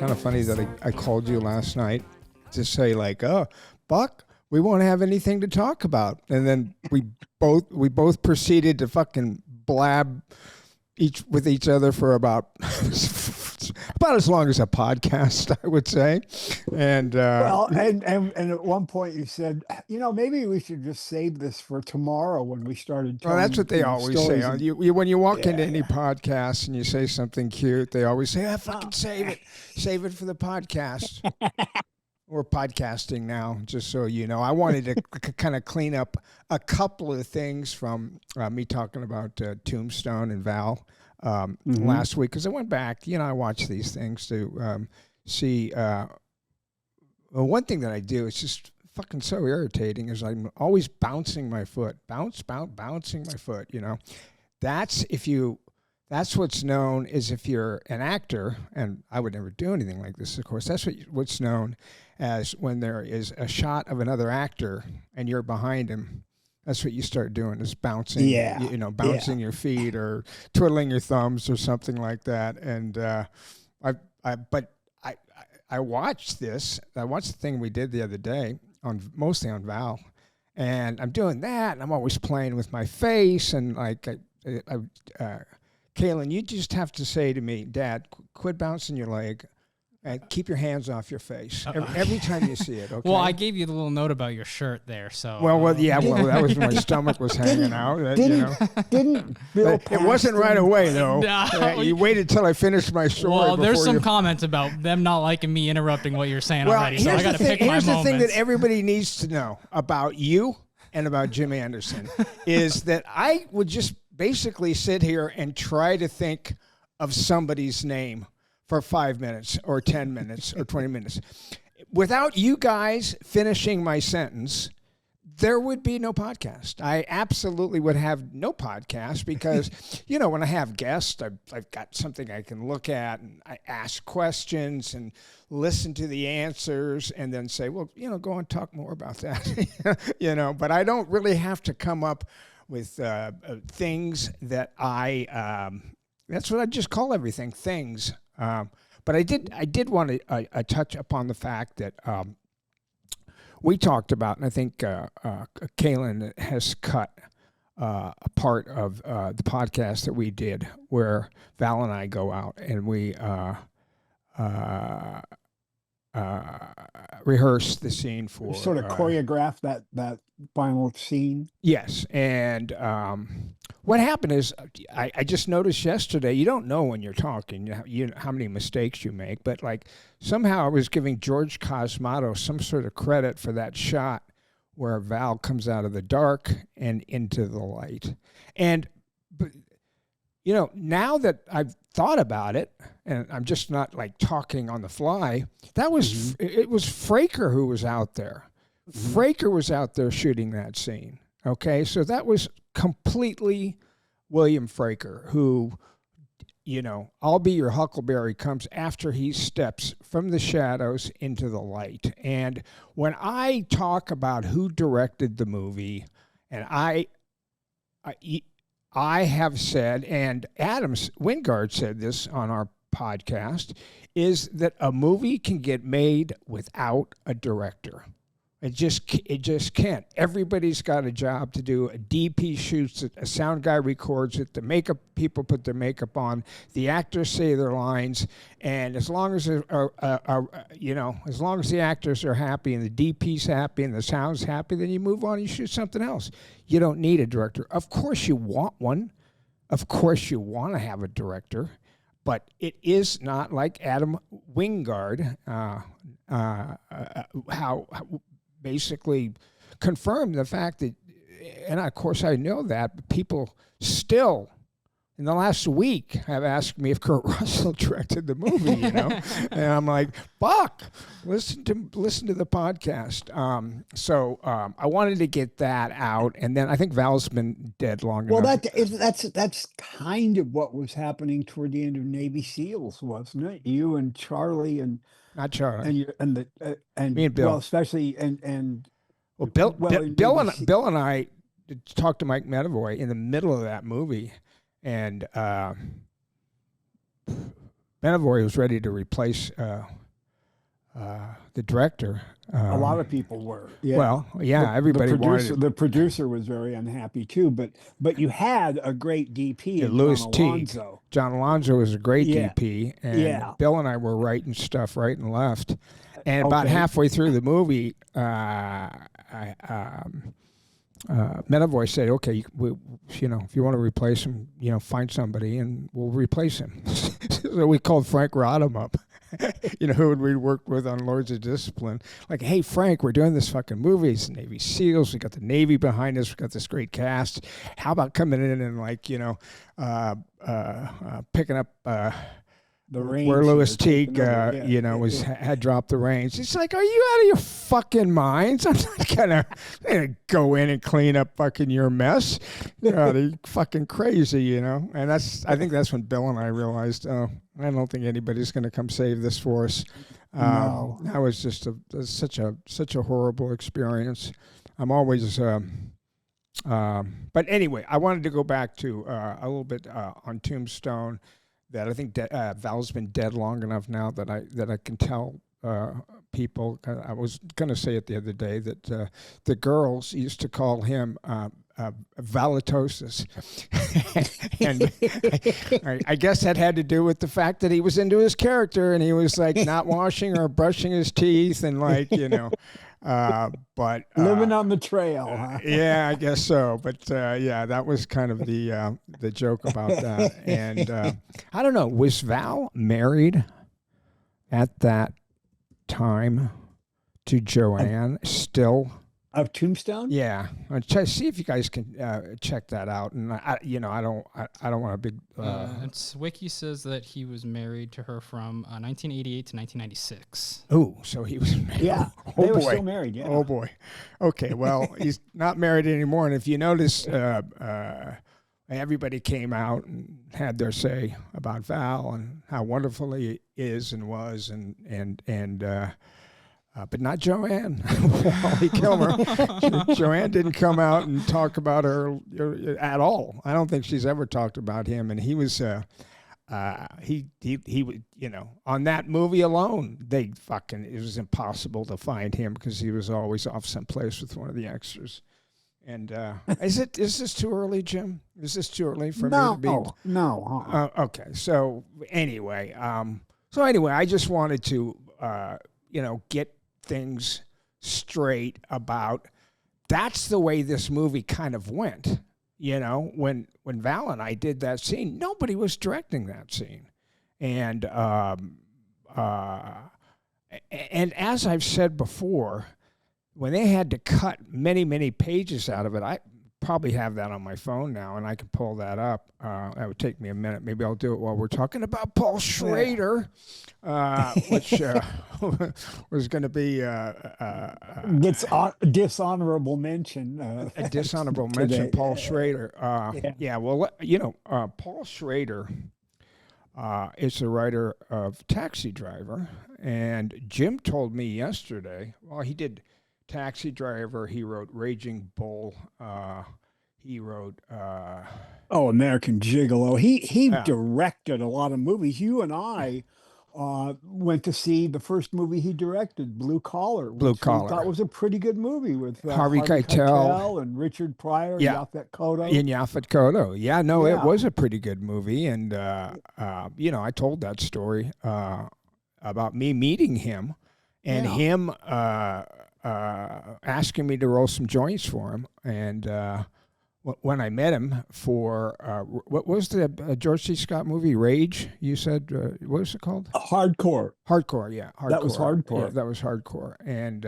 kind of funny that I called you last night to say like, oh, Buck, we won't have anything to talk about. And then we both proceeded to fucking blab with each other for about as long as a podcast, I would say. And and at one point you said, maybe we should just save this for tomorrow when we started telling. Well, that's what they always say. When you walk into any podcast and you say something cute, they always say, fucking save it for the podcast. We're podcasting now, just so you know. I wanted to kind of clean up a couple of things from me talking about Tombstone and Val last week, because I went back. I watch these things to see. One thing that I do, it's just fucking so irritating, is I'm always bouncing my foot, bouncing my foot. That's what's known as, if you're an actor, and I would never do anything like this, of course, that's what's known as when there is a shot of another actor and you're behind him. That's what you start doing, is bouncing, bouncing your feet or twiddling your thumbs or something like that. And I watched this. I watched the thing we did the other day, mostly on Val, and I'm doing that, and I'm always playing with my face, and like Kaylin, you just have to say to me, Dad, quit bouncing your leg and keep your hands off your face every time you see it, okay? Well, I gave you the little note about your shirt there, so... Well, that was when my stomach was hanging out. Didn't Bill It wasn't right away, though. No. You waited till I finished my story. Well, there's some comments about them not liking me interrupting what you're saying already, so I got to pick my moments. Here's the thing that everybody needs to know about you and about Jim Anderson is that I would just basically sit here and try to think of somebody's name for 5 minutes or 10 minutes or 20 minutes. Without you guys finishing my sentence, there would be no podcast. I absolutely would have no podcast because, when I have guests, I've got something I can look at, and I ask questions and listen to the answers and then say, well, go and talk more about that, but I don't really have to come up with things that that's what I just call everything, things. But I did want to touch upon the fact that we talked about, and I think Kaylin has cut a part of the podcast that we did where Val and I go out and we rehearse the scene for... Sort of choreograph that final scene? Yes, and... what happened is, I just noticed yesterday, you don't know when you're talking how many mistakes you make, but like somehow I was giving George Cosmato some sort of credit for that shot where Val comes out of the dark and into the light. And, now that I've thought about it, and I'm just not like talking on the fly, that was, it was Fraker who was out there. Fraker was out there shooting that scene. Okay, so that was completely William Fraker, who, I'll Be Your Huckleberry comes after he steps from the shadows into the light. And when I talk about who directed the movie, and I have said, and Adam Wingard said this on our podcast, is that a movie can get made without a director. It just can't. Everybody's got a job to do. A DP shoots it, a sound guy records it, the makeup people put their makeup on, the actors say their lines, and as long as as long as the actors are happy and the DP's happy and the sound's happy, then you move on and you shoot something else. You don't need a director. Of course you want one. Of course you want to have a director, but it is not like Adam Wingard, how basically confirmed the fact that, and of course I know that, but people still in the last week have asked me if Kurt Russell directed the movie, and I'm like, Buck, listen to the podcast. So I wanted to get that out, and then I think Val's been dead long enough. Well, that's kind of what was happening toward the end of Navy SEALs, wasn't it? You and Charlie and... Not Charlie. And me and Bill. Well, especially and Bill and I talked to Mike Medavoy in the middle of that movie, and Benevoy was ready to replace the director. A lot of people were. Yeah. Well, yeah, everybody wanted. The producer was very unhappy too, but you had a great DP in Louis John Teague. Alonzo. John Alonzo was a great Yeah. DP, and Yeah. Bill and I were writing stuff right and left. And about halfway through the movie, Benevoy said, "Okay, if you want to replace him, find somebody, and we'll replace him." So we called Frank Rodham up, who we worked with on Lords of Discipline. Like, hey, Frank, we're doing this fucking movie. It's Navy SEALs. We got the Navy behind us. We got this great cast. How about coming in and picking up The range where Louis here, Teague, had dropped the reins. He's like, "Are you out of your fucking minds? I'm not gonna go in and clean up fucking your mess. You're fucking crazy, And I think that's when Bill and I realized, I don't think anybody's gonna come save this for us. No. That was just such a horrible experience. I'm always. But anyway, I wanted to go back to a little bit on Tombstone. That I think Val's been dead long enough now that I can tell people. I was going to say it the other day that the girls used to call him Valitosis, and I guess that had to do with the fact that he was into his character and he was like not washing or brushing his teeth and but living on the trail. Huh? Yeah, I guess so. But that was kind of the joke about that. And I don't know, was Val married at that time to Joanne still? Of Tombstone? Yeah, see if you guys can check that out. And I don't want a big. It's Wiki says that he was married to her from 1988 to 1996. Oh, so he was married. Yeah, Oh, they were boy. still married. Yeah. Oh boy. Okay, well he's not married anymore. And if you notice, everybody came out and had their say about Val and how wonderful he is and was, and but not Joanne. Wally Kilmer. Joanne didn't come out and talk about her at all. I don't think she's ever talked about him. And he was, he on that movie alone, it was impossible to find him because he was always off someplace with one of the extras. And is this too early, Jim? Is this too early for me to be? No. Okay. So anyway, I just wanted to, get things straight about that's the way this movie kind of went. When Val and I did that scene, nobody was directing that scene. And as I've said before, when they had to cut many, many pages out of it, I probably have that on my phone now, and I can pull that up. That would take me a minute. Maybe I'll do it while we're talking about Paul Schrader, which was going to be gets dishonorable mention. A dishonorable mention, Paul Schrader. Paul Schrader is the writer of Taxi Driver, and Jim told me yesterday, well, he did Taxi Driver, he wrote Raging Bull, he wrote American Gigolo. He directed a lot of movies. You and I went to see the first movie he directed, Blue Collar. Which I thought was a pretty good movie with Harvey Keitel and Richard Pryor, Yaphet Kotto. And Yaphet Kotto. It was a pretty good movie. And, I told that story about me meeting him and him asking me to roll some joints for him. And when I met him for, what was the George C. Scott movie, Rage, you said? What was it called? Hardcore. Hardcore, yeah. Hardcore. That was Hardcore. Yeah, that was Hardcore. And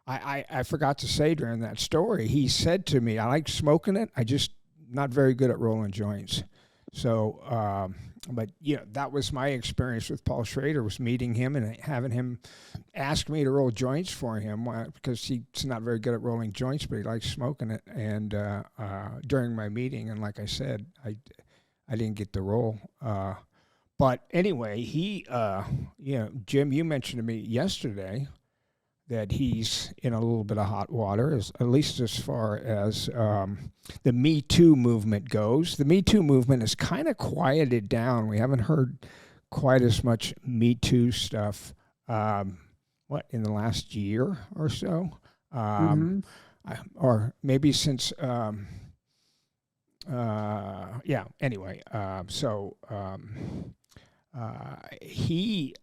I forgot to say during that story, he said to me, I like smoking it, I just not very good at rolling joints. So, but that was my experience with Paul Schrader, was meeting him and having him ask me to roll joints for him because he's not very good at rolling joints, but he likes smoking it. And during my meeting, and like I said, I didn't get the roll. But anyway, he, Jim, you mentioned to me yesterday that he's in a little bit of hot water, at least as far as the Me Too movement goes. The Me Too movement has kind of quieted down. We haven't heard quite as much Me Too stuff. In the last year or so, or maybe since. Anyway, he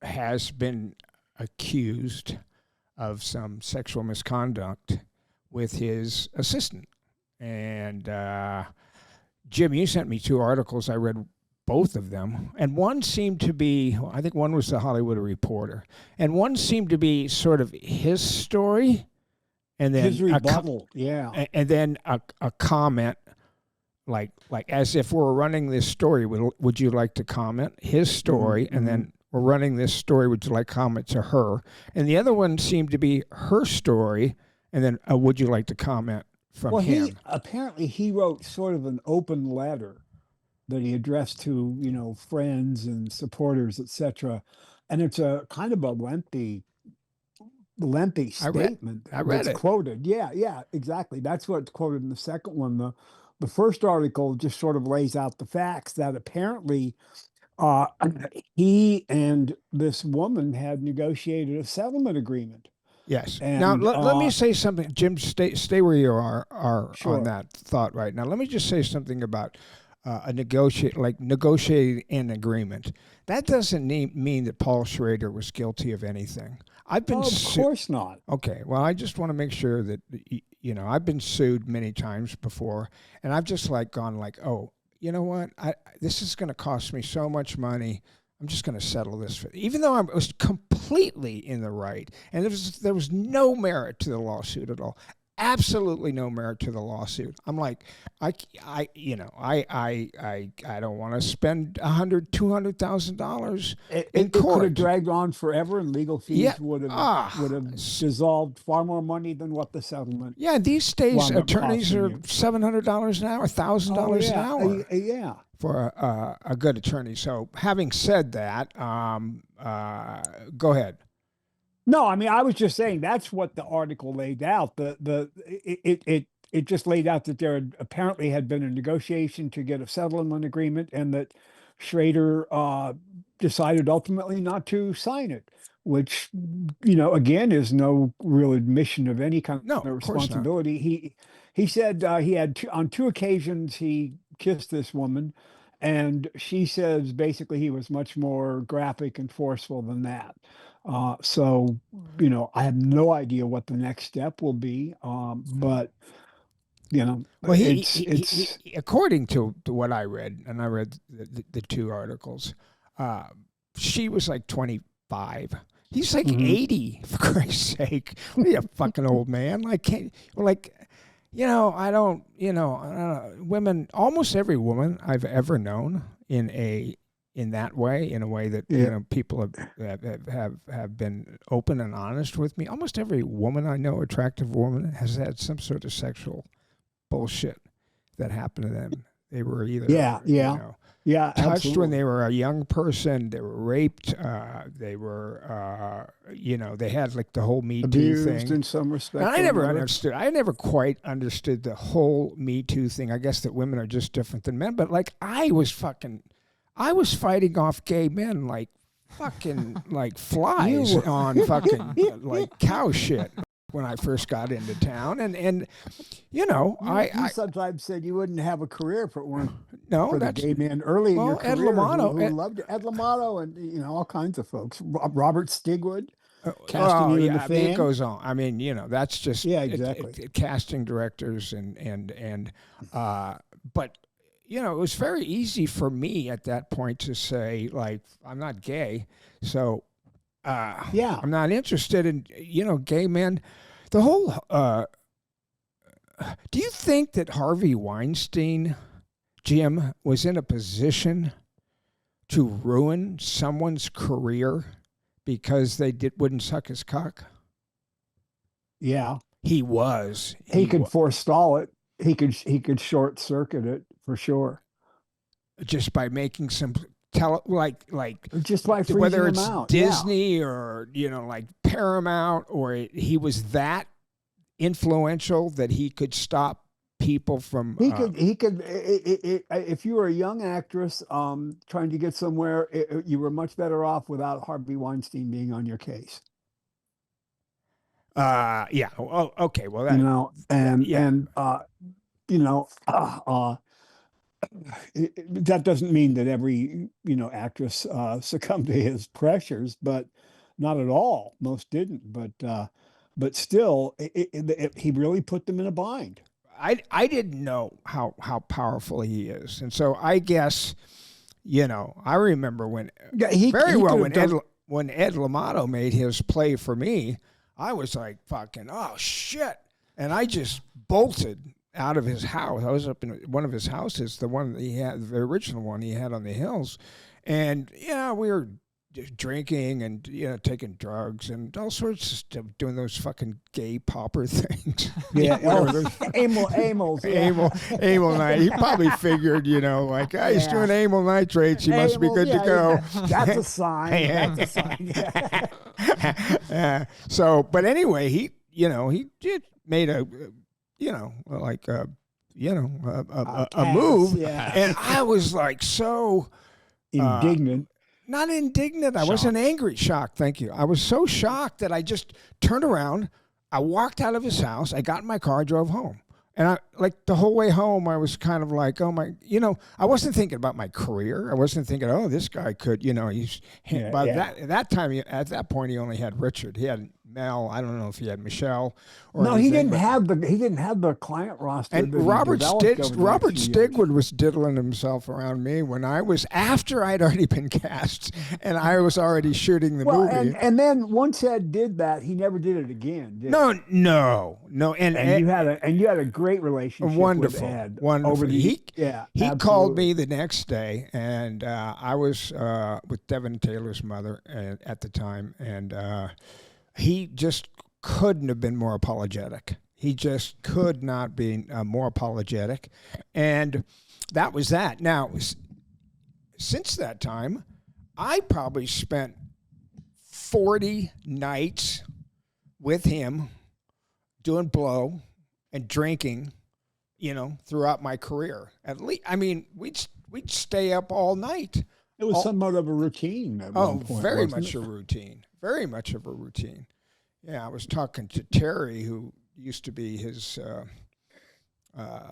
has been accused of some sexual misconduct with his assistant. And Jim, you sent me 2 articles. I read both of them. And one seemed to be, I think one was the Hollywood Reporter. And one seemed to be sort of his story. And then his rebuttal, and then a comment, like as if we're running this story. Would you like to comment? His story, and then we're running this story. Would you like to comment to her? And the other one seemed to be her story, and then would you like to comment from him? Apparently he wrote sort of an open letter that he addressed to friends and supporters, etc. And it's a kind of a lengthy statement. I read it. Quoted. Yeah, exactly. That's what's quoted in the second one. The first article just sort of lays out the facts that apparently he and this woman had negotiated a settlement agreement. Yes. And, now let me say something, Jim. Stay where you are sure. On that thought right now. Let me just say something about negotiating an agreement. That doesn't mean that Paul Schrader was guilty of anything. Of course not. Okay. Well, I just want to make sure that I've been sued many times before, and I've just gone oh, you know what? This is going to cost me so much money. I'm just going to settle this, even though I was completely in the right, and there was no merit to the lawsuit at all. Absolutely no merit to the lawsuit. I'm like, I don't want to spend $200,000 in court. It could have dragged on forever, and legal fees would have dissolved far more money than what the settlement. Yeah, these days attorneys are $700 an hour, $1,000 an hour. Yeah. For a good attorney. So having said that, go ahead. No, I mean, I was just saying that's what the article laid out. It just laid out that there apparently had been a negotiation to get a settlement agreement, and that Schrader decided ultimately not to sign it, which again is no real admission of any kind of responsibility. He said he had on 2 occasions he kissed this woman, and she says basically he was much more graphic and forceful than that. So I have no idea what the next step will be, but well, it's according to what I read, and I read the 2 articles, she was 25. He's 80, for Christ's sake. What are you, fucking old man? Women, almost every woman I've ever known in that way, in a way that people have been open and honest with me. Almost every woman I know, attractive woman, has had some sort of sexual bullshit that happened to them. They were either touched absolutely. When they were a young person. They were raped. They were they had the whole Me Too thing. Abused in some respect. And I never understood. I never quite understood the whole Me Too thing. I guess that women are just different than men. But I was fighting off gay men like flies on fucking cow shit when I first got into town, and you sometimes said you wouldn't have a career if it weren't for the gay man early in your career. Ed Lamato, who loved it. Ed Lamato, and all kinds of folks. Robert Stigwood, casting you in the fan. It goes on. I mean, that's just exactly casting directors and but. It was very easy for me at that point to say, I'm not gay, so I'm not interested in, gay men. The whole, do you think that Harvey Weinstein, Jim, was in a position to ruin someone's career because they wouldn't suck his cock? Yeah. He was. He could forestall it. He could short circuit it. For sure, just by making some just by whether it's out. Disney or Paramount, or he was that influential that he could stop people from. He could. If you were a young actress trying to get somewhere, you were much better off without Harvey Weinstein being on your case. Yeah. Oh, okay. Well, that, that doesn't mean that every actress succumbed to his pressures, but not at all. Most didn't, but still, he really put them in a bind. I didn't know how powerful he is, and so I guess I remember when when Ed L'Amato made his play for me, I was like fucking oh shit, and I just bolted out of his house. I was up in one of his houses, the one that he had, the original one he had on the hills, and we were drinking and taking drugs and all sorts of stuff, doing those fucking gay popper things. Amyl night. He probably figured, like he's doing amyl nitrates. He must be good to go. That's a sign. That's a sign. So, but anyway, he did made a move, and I was like so indignant. Not indignant. I wasn't angry. Shocked. Thank you. I was so shocked that I just turned around. I walked out of his house. I got in my car, drove home. And I the whole way home, I was kind of like, oh my, I wasn't thinking about my career. I wasn't thinking, oh, this guy could, he's. But at that point, he only had Richard. He had Mel. I don't know if he had Michelle. Or no, anything, he didn't have the client roster. And Robert Stigwood was diddling himself around me after I'd already been cast and I was already shooting the movie. And then once Ed did that, he never did it again. Did No. And you had a great relationship with Ed. Wonderful. He called me the next day, and I was with Devin Taylor's mother at the time, and he just couldn't have been more apologetic. He just could not be more apologetic, and that was that. Now, since that time, I probably spent 40 nights with him doing blow and drinking, throughout my career. At least, I mean, we'd stay up all night. It was somewhat of a routine at one point. Very much a routine. Very much of a routine. Yeah, I was talking to Terry, who used to be his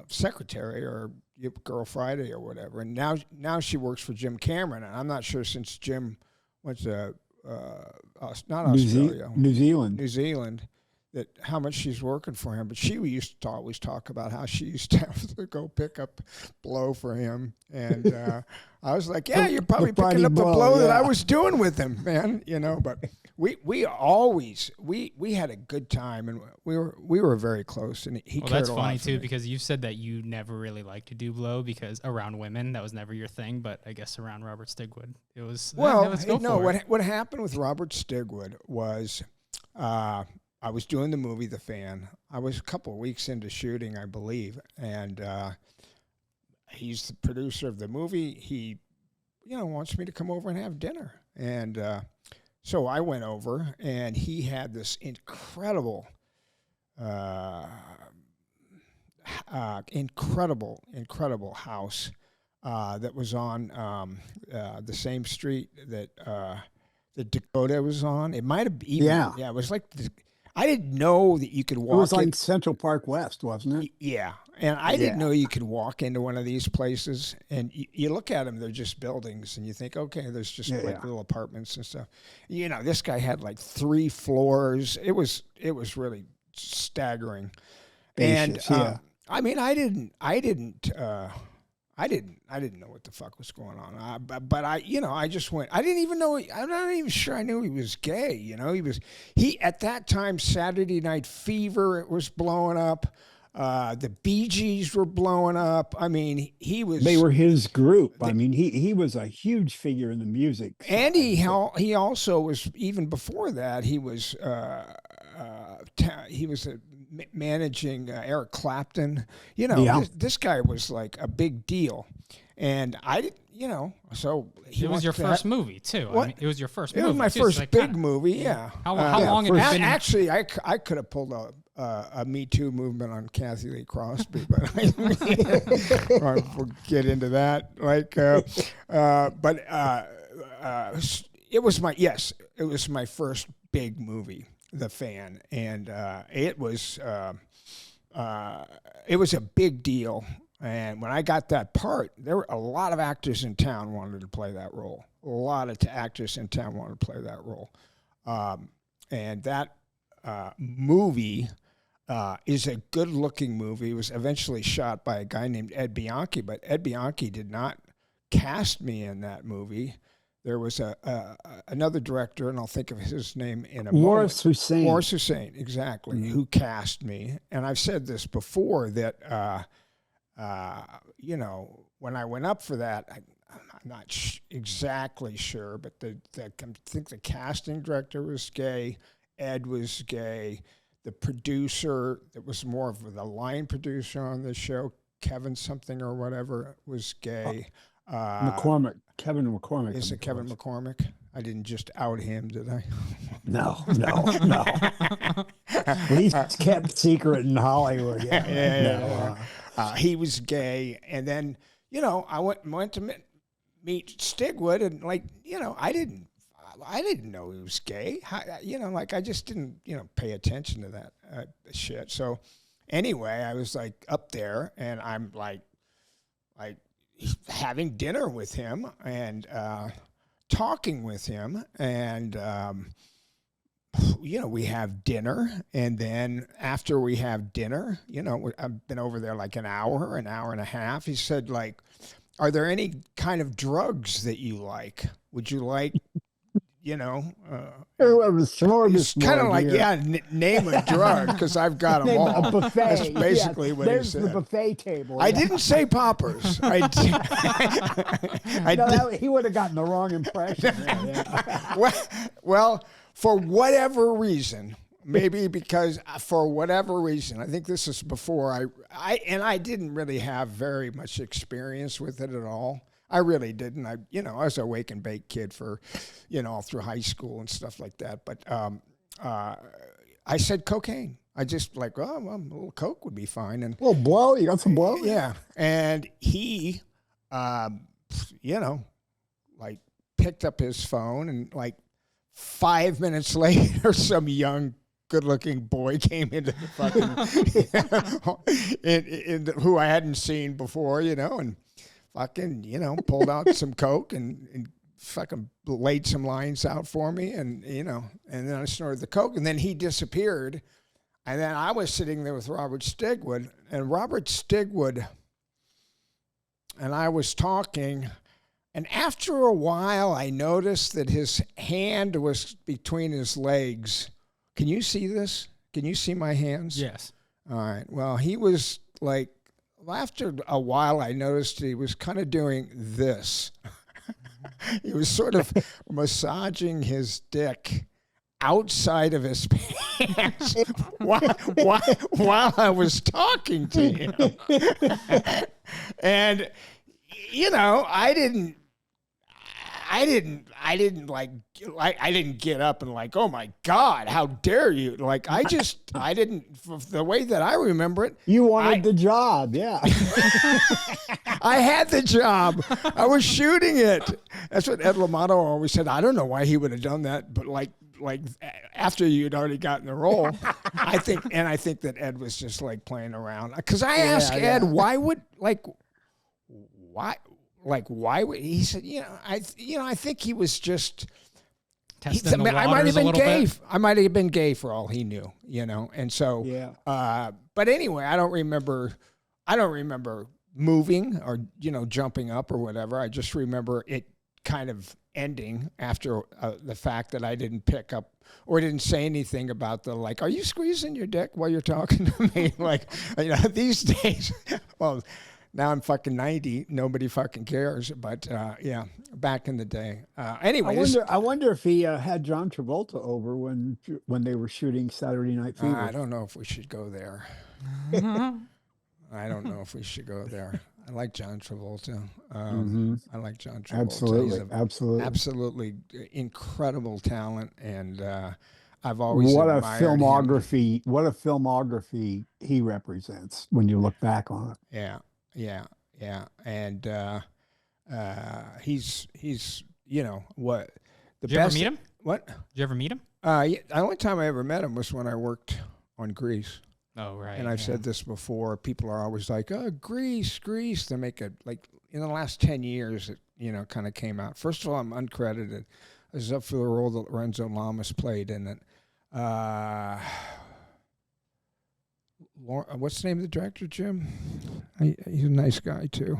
secretary or Girl Friday or whatever, and now she works for Jim Cameron. And I'm not sure since Jim went to New Zealand, that how much she's working for him. But she used to always talk about how she used to have to go pick up blow for him, and I was like, yeah, you're probably picking up the blow that I was doing with him, man. But we always had a good time, and we were very close, and he cared a lot. That's funny too, because you said that you never really liked to do blow because around women that was never your thing, but I guess around Robert Stigwood it was. Well, what happened with Robert Stigwood was I was doing the movie The Fan. I was a couple of weeks into shooting, I believe, and he's the producer of the movie. He wants me to come over and have dinner, and so I went over, and he had this incredible house that was on the same street that the Dakota was on. It might have even it was like I didn't know that you could walk. It was like Central Park West, wasn't it? Yeah, and I didn't know you could walk into one of these places, and you look at them, they're just buildings, and you think, okay, there's just little apartments and stuff. This guy had like 3 floors. It was really staggering. Spacious, and I mean, I didn't know what the fuck was going on. But I just went. I didn't even know. I'm not even sure I knew he was gay. He at that time, Saturday Night Fever, it was blowing up. The Bee Gees were blowing up. I mean, he was. They were his group. I mean, he was a huge figure in the music. And he also was, even before that, he was managing Eric Clapton. This guy was like a big deal, and so it was your first movie too. What? I mean, it was your first. It was my first big movie. Yeah. How long had it been? Actually, I could have pulled a Me Too movement on Kathy Lee Crosby, but we'll get into that. It was my first big movie, The Fan, and it was a big deal. And when I got that part, there were a lot of actors in town wanted to play that role. A lot of actors in town wanted to play that role. And that movie is a good-looking movie. It was eventually shot by a guy named Ed Bianchi, but Ed Bianchi did not cast me in that movie. There was another director, and I'll think of his name in a moment. Morris Hussein, exactly, who cast me. And I've said this before that, when I went up for that, I'm not exactly sure, but I think the casting director was gay. Ed was gay. The producer, that was more of the line producer on the show, Kevin something or whatever, was gay. Kevin McCormick. Is it Kevin McCormick? I didn't just out him, did I? No. He's kept secret in Hollywood. Yeah. He was gay, and then I went to meet Stigwood, and I didn't know he was gay. I just didn't pay attention to that shit. So anyway, I was up there, and I'm like having dinner with him and talking with him, and we have dinner, and then after we have dinner, I've been over there an hour and a half. He said, are there any kind of drugs that you like? Would you like, it was kind of name a drug, because I've got them all. A buffet. That's basically what he said. There's the buffet table. I didn't say poppers. He would have gotten the wrong impression. Well, for whatever reason, maybe because for whatever reason, I think this is before I didn't really have very much experience with it at all. I really didn't. I was a wake and bake kid for, all through high school and stuff like that. But I said cocaine. I just a little coke would be fine. And a little blow. You got some blow? Yeah. And he, picked up his phone, and 5 minutes later, some young, good-looking boy came into the who I hadn't seen before, and fucking, pulled out some coke and fucking laid some lines out for me, and and then I snorted the coke, and then he disappeared, and then I was sitting there with Robert Stigwood, and Robert Stigwood and I was talking. And after a while, I noticed that his hand was between his legs. Can you see this? Can you see my hands? Yes. All right. Well, he was after a while, I noticed he was kind of doing this. He was sort of massaging his dick outside of his pants while I was talking to him. And, I didn't get up and oh my God, how dare you? I didn't, the way that I remember it. You wanted the job, yeah. I had the job. I was shooting it. That's what Ed Lamato always said. I don't know why he would have done that, but after you'd already gotten the role, I think that Ed was just playing around. Because I asked Ed, why would he said, I think he was just testing the I might have been gay. Bit. I might have been gay for all he knew, And so, but anyway, I don't remember moving or jumping up or whatever. I just remember it kind of ending after the fact that I didn't pick up or didn't say anything about are you squeezing your dick while you're talking to me? These days, well. Now I'm fucking 90. Nobody fucking cares. But back in the day. Anyway, I wonder if he had John Travolta over when they were shooting Saturday Night Fever. I don't know if we should go there. I don't know if we should go there. I like John Travolta. I like John Travolta. Absolutely, absolutely incredible talent, and I've always admired him. What a filmography he represents when you look back on it. Yeah, yeah. And he's what the Did you best. ever meet him? What? Did you ever meet him? Yeah, the only time I ever met him was when I worked on Grease. Oh, right. And I've said this before. People are always like, "Oh, Grease." They make it like in the last 10 years, it kind of came out. First of all, I'm uncredited. I was up for the role that Lorenzo Lamas played in it. What's the name of the director, Jim? He's a nice guy too,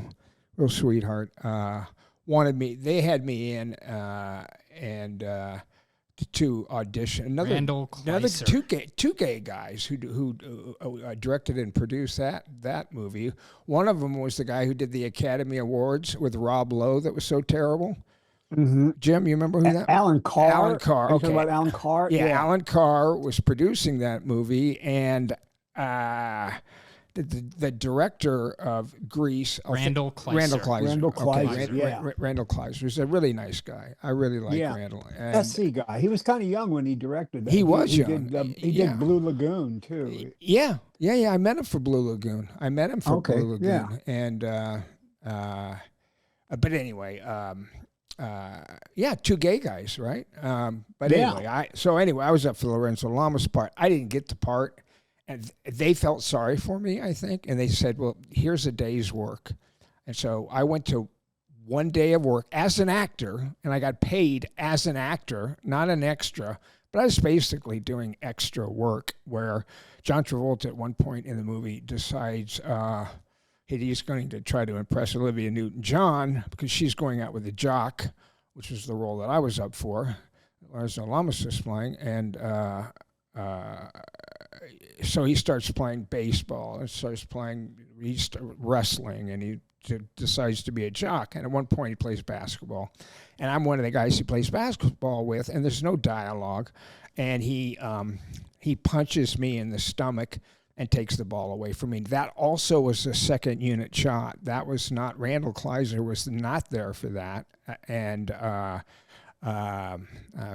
real sweetheart. They had me in, and to audition. Another two gay guys who directed and produced that movie. One of them was the guy who did the Academy Awards with Rob Lowe that was so terrible. Mm-hmm. Jim, you remember who that? Alan Carr. Alan Carr. Okay. About Alan Carr. Yeah, Alan Carr was producing that movie, and the director of Grease, Randall Kleiser. Randall Kleiser. Randall Kleiser is a really nice guy. I really like Randall. And SC guy. He was kind of young when he directed that. He was young. He did Blue Lagoon too. Yeah. I met him for Blue Lagoon. Blue Lagoon. Yeah. And but anyway, two gay guys, right? But anyway, I was up for Lorenzo Lamas' part. I didn't get the part. And they felt sorry for me, I think, and they said, well, here's a day's work. And so I went to one day of work as an actor, and I got paid as an actor, not an extra, but I was basically doing extra work where John Travolta at one point in the movie decides he's going to try to impress Olivia Newton-John because she's going out with a jock, which was the role that I was up for. Lorenzo Lamas is playing, and so he starts playing baseball and starts playing wrestling, and he decides to be a jock. And at one point he plays basketball, and I'm one of the guys he plays basketball with, and there's no dialogue, and he punches me in the stomach and takes the ball away from me. That also was a second unit shot. That was not, Randall Kleiser was not there for that, and I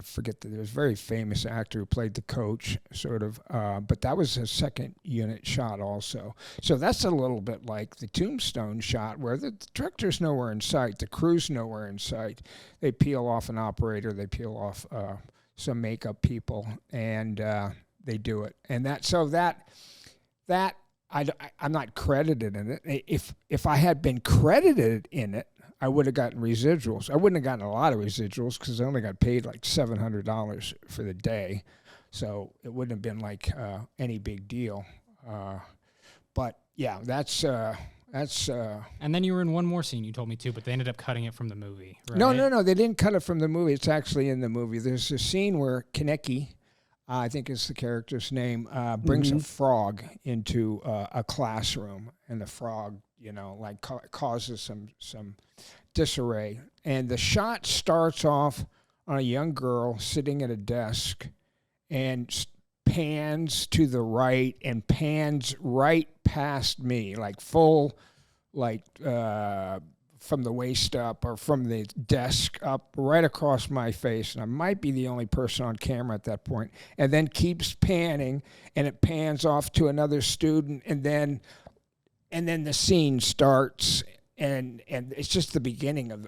forget that there was a very famous actor who played the coach, sort of, but that was a second unit shot also. So that's a little bit like the Tombstone shot where the director's nowhere in sight, the crew's nowhere in sight. They peel off an operator, they peel off some makeup people, and they do it. And I'm not credited in it. If I had been credited in it, I would have gotten residuals. I wouldn't have gotten a lot of residuals because I only got paid like $700 for the day. So it wouldn't have been like any big deal. But yeah, that's. And then you were in one more scene you told me too, but they ended up cutting it from the movie, right? No, they didn't cut it from the movie. It's actually in the movie. There's a scene where Kaneki, I think is the character's name, brings a frog into a classroom, and the frog, causes some disarray. And the shot starts off on a young girl sitting at a desk and pans to the right and pans right past me, like full, from the waist up or from the desk up right across my face. And I might be the only person on camera at that point. And then keeps panning, and it pans off to another student, and then the scene starts, and it's just the beginning of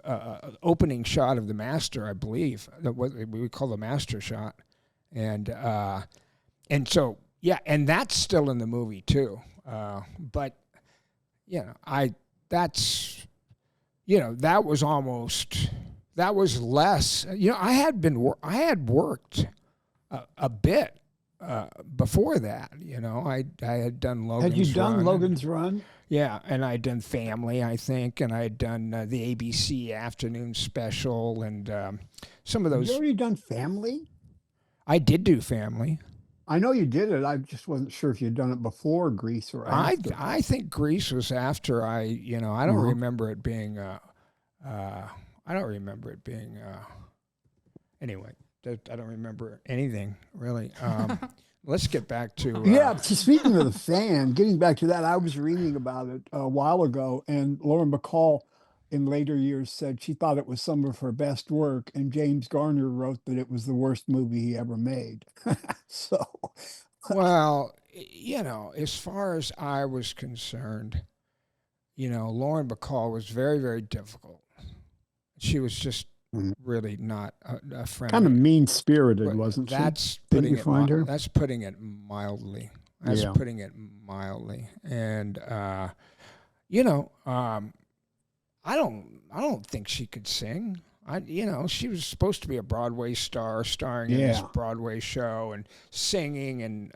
opening shot of the master, I believe, what we call the master shot, and so and that's still in the movie too. But that was less. I had worked a bit before that. I had done Logan's Run. Had you done Logan's Run? Yeah, and I'd done Family, I think, and I'd done the ABC afternoon special, and some of those. You already done Family? I did do Family. I know you did it. I just wasn't sure if you'd done it before Grease or after. I think Grease was after I don't remember it being. I don't remember it being. Anyway, I don't remember anything really. Let's get back to. Speaking of the fan, getting back to that, I was reading about it a while ago, and Lauren Bacall in later years said she thought it was some of her best work, and James Garner wrote that it was the worst movie he ever made. So, Well, as far as I was concerned, Lauren Bacall was very, very difficult. She was just really not a friend. Kind of mean-spirited, wasn't she? Didn't you find her? That's putting it mildly. Putting it mildly. And I don't think she could sing. She was supposed to be a Broadway star, starring in this Broadway show and singing, and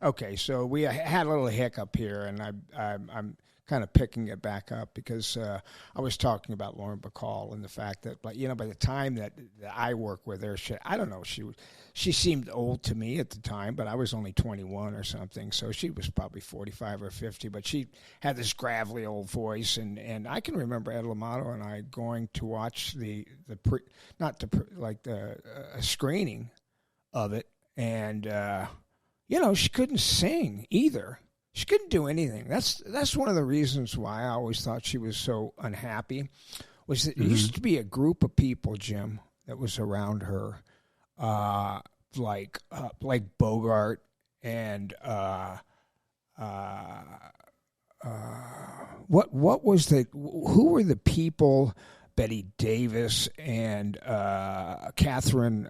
Okay, so we had a little hiccup here, and I'm kind of picking it back up because I was talking about Lauren Bacall and the fact that, by the time that I worked with her, I don't know, she seemed old to me at the time, but I was only 21 or something, so she was probably 45 or 50, but she had this gravelly old voice, and I can remember Ed L'Amato and I going to watch a screening of it, and she couldn't sing either. She couldn't do anything. That's one of the reasons why I always thought she was so unhappy, was that there used to be a group of people, Jim, that was around her, like Bogart and who were the people? Betty Davis and Catherine.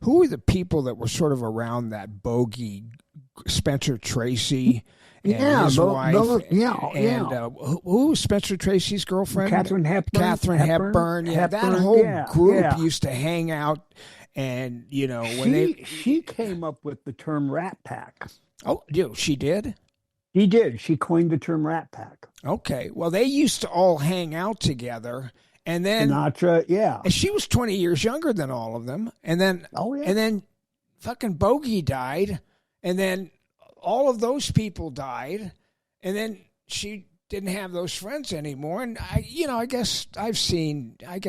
Who were the people that were sort of around that bogey? Spencer Tracy and his wife. Who was Spencer Tracy's girlfriend? Katharine Hepburn. Katharine Hepburn. Yeah, that whole group used to hang out, and she came up with the term Rat Pack. Oh, she did. She did. She coined the term Rat Pack. Okay, well, they used to all hang out together. And then Sinatra, and she was 20 years younger than all of them. And then, and then, fucking Bogey died, and then all of those people died, and then she didn't have those friends anymore. And I guess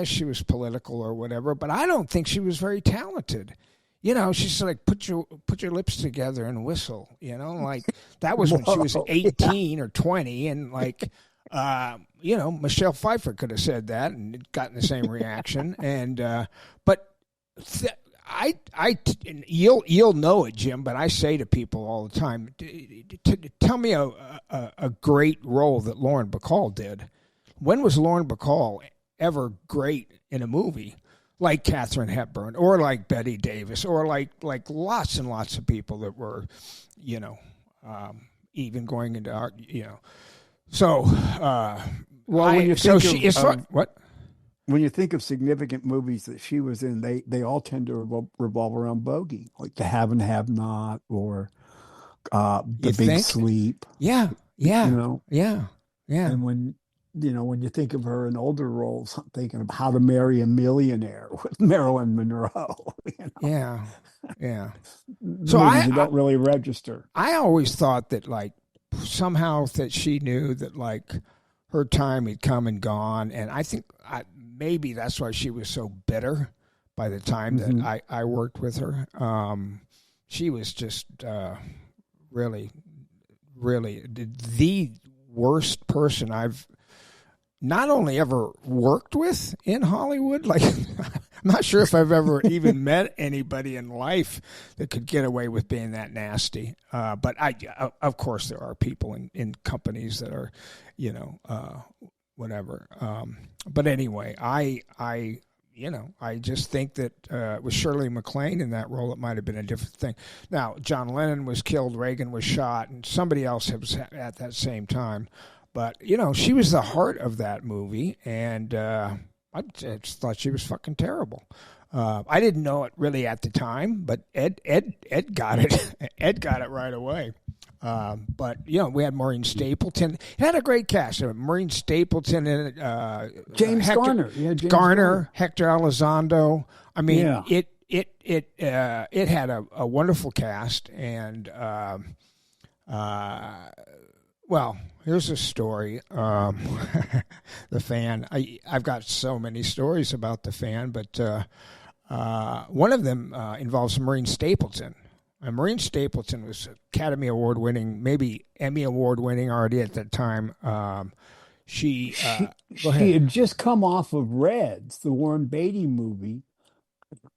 she was political or whatever, but I don't think she was very talented. She's like, put your lips together and whistle. Like that was when she was 18 or 20, and like. Michelle Pfeiffer could have said that and gotten the same reaction. And but you'll know it, Jim. But I say to people all the time, tell me a great role that Lauren Bacall did. When was Lauren Bacall ever great in a movie? Like Katharine Hepburn, or like Betty Davis, or like lots and lots of people that were, even going into art, So, when you think of what? significant movies that she was in, they all tend to revolve around bogey, like The Have and Have Not, or The Big Sleep. Yeah. And when you think of her in older roles, I'm thinking of How to Marry a Millionaire with Marilyn Monroe. Yeah. So I don't really register. I always thought that somehow that she knew that her time had come and gone, and I think maybe that's why she was so bitter by the time that I worked with her. She was just really, really the worst person I've not only ever worked with in Hollywood, I'm not sure if I've ever even met anybody in life that could get away with being that nasty. But of course, there are people in companies that are, whatever. But anyway, I just think that with Shirley MacLaine in that role, it might have been a different thing. Now, John Lennon was killed, Reagan was shot, and somebody else was at that same time. But, she was the heart of that movie, and I just thought she was fucking terrible. I didn't know it really at the time, but Ed got it. Ed got it right away. But, we had Maureen Stapleton. It had a great cast. Maureen Stapleton in it. James Garner. Yeah, James Garner, Hector Elizondo. I mean, it had a wonderful cast, and well, here's a story. The Fan. I've got so many stories about The Fan, but one of them involves Maureen Stapleton. And Maureen Stapleton was Academy Award winning, maybe Emmy Award winning already at that time. She had just come off of Reds, the Warren Beatty movie,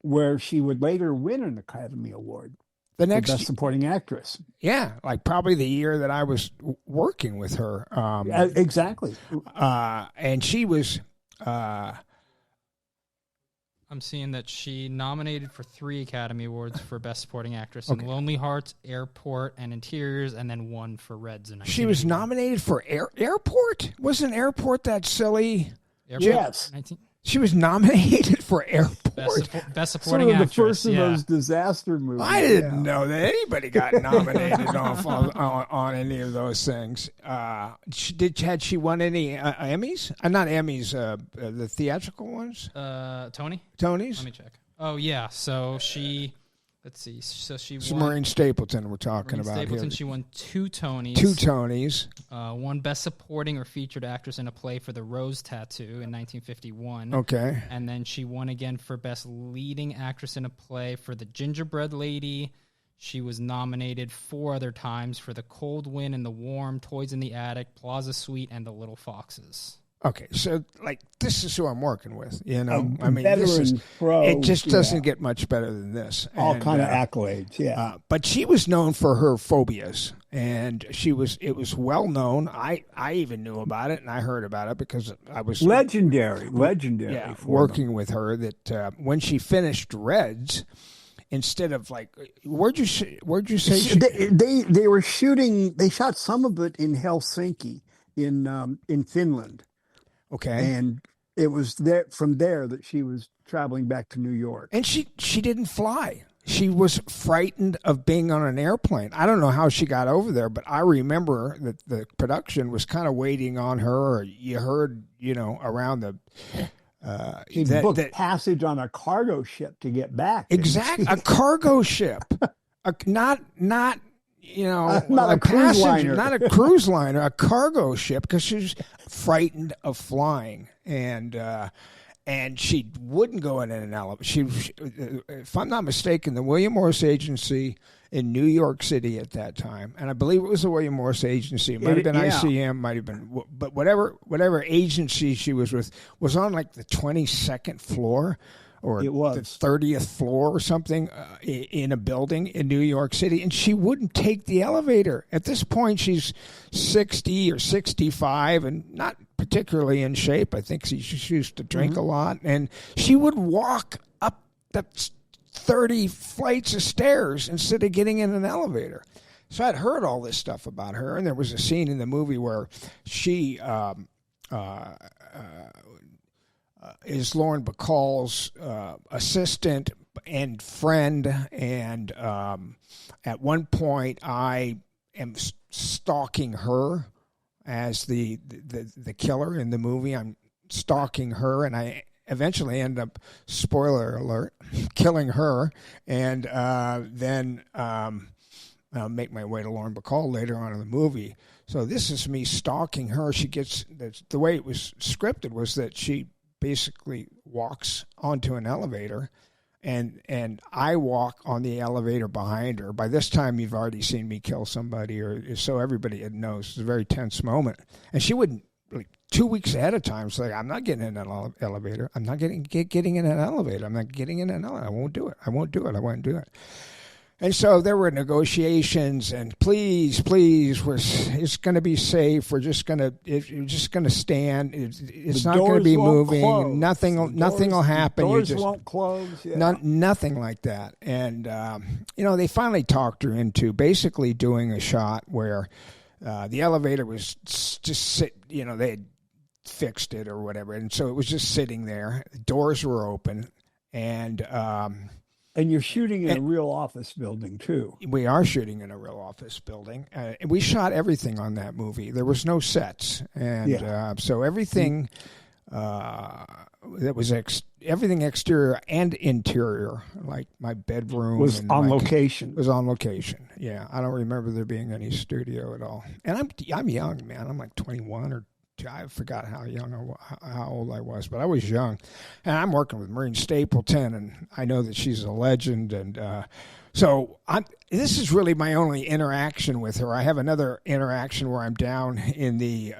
where she would later win an Academy Award for Best Supporting Actress. Yeah, like probably the year that I was working with her. Exactly. And she was... I'm seeing that she nominated for 3 Academy Awards for Best Supporting Actress in Lonely Hearts, Airport, and Interiors, and then 1 for Reds. She was nominated for Airport? Wasn't Airport that silly? Airport? Yes. She was nominated for Airport. Best Supporting Actress. The first of those disaster movies. I didn't know that anybody got nominated on any of those things. Had she won any Emmys? Not Emmys, the theatrical ones? Tonys? Let me check. Oh, yeah. So she... Let's see. So she won. Maureen Stapleton we're talking about Stapleton, here. she won 2 Tonys. 2 Tonys. 1 Best Supporting or Featured Actress in a Play for The Rose Tattoo in 1951. Okay. And then she won again for Best Leading Actress in a Play for The Gingerbread Lady. She was nominated 4 other times for The Cold Wind and the Warm, Toys in the Attic, Plaza Suite, and The Little Foxes. Okay, so this is who I'm working with, you know. It just doesn't get much better than this. All kind of accolades, yeah. But she was known for her phobias, and it was well known. I even knew about it, and I heard about it because I was legendary. Yeah, working with her. That when she finished Reds, instead of where'd you say they were shooting? They shot some of it in Helsinki, in Finland. Okay. And it was from there that she was traveling back to New York. And she didn't fly. She was frightened of being on an airplane. I don't know how she got over there, but I remember that the production was kind of waiting on her. Or you heard, around the... she booked passage on a cargo ship to get back. Exactly. A cargo ship. Not not a cruise liner. Not a cruise liner, a cargo ship, because she was frightened of flying, and she wouldn't go in an elevator. She, if I'm not mistaken, the William Morris Agency in New York City at that time, and I believe it was the William Morris Agency. It might have been ICM, might have been, but whatever agency she was with was on the 22nd floor. Or it was the 30th floor or something in a building in New York City, and she wouldn't take the elevator. At this point, she's 60 or 65 and not particularly in shape. I think she used to drink a lot, and she would walk up the 30 flights of stairs instead of getting in an elevator. So I'd heard all this stuff about her, and there was a scene in the movie where she... is Lauren Bacall's assistant and friend, and at one point I am stalking her as the killer in the movie. I'm stalking her, and I eventually end up, spoiler alert, killing her, and then make my way to Lauren Bacall later on in the movie. So this is me stalking her. She gets the way it was scripted was that she basically walks onto an elevator, and I walk on the elevator behind her. By this time, you've already seen me kill somebody, or so everybody knows. It's a very tense moment. And she wouldn't, 2 weeks ahead of time, say, I'm not getting in an elevator. I'm not getting in an elevator. I'm not getting in an elevator. I won't do it. I won't do it. And so there were negotiations, and please, it's going to be safe. You're just going to stand. It's not going to be moving. Close. Nothing will happen. Doors won't close. Yeah. Nothing like that. And they finally talked her into basically doing a shot where the elevator was just they had fixed it or whatever, and so it was just sitting there. The doors were open, and you're shooting in a real office building, too. We are shooting in a real office building. And we shot everything on that movie. There was no sets. And so everything that was everything exterior and interior, like my bedroom. Was on location. Was on location, yeah. I don't remember there being any studio at all. And I'm young, man. I'm 21 or I forgot how old I was, but I was young. And I'm working with Maureen Stapleton, and I know that she's a legend. And so this is really my only interaction with her. I have another interaction where I'm down in the,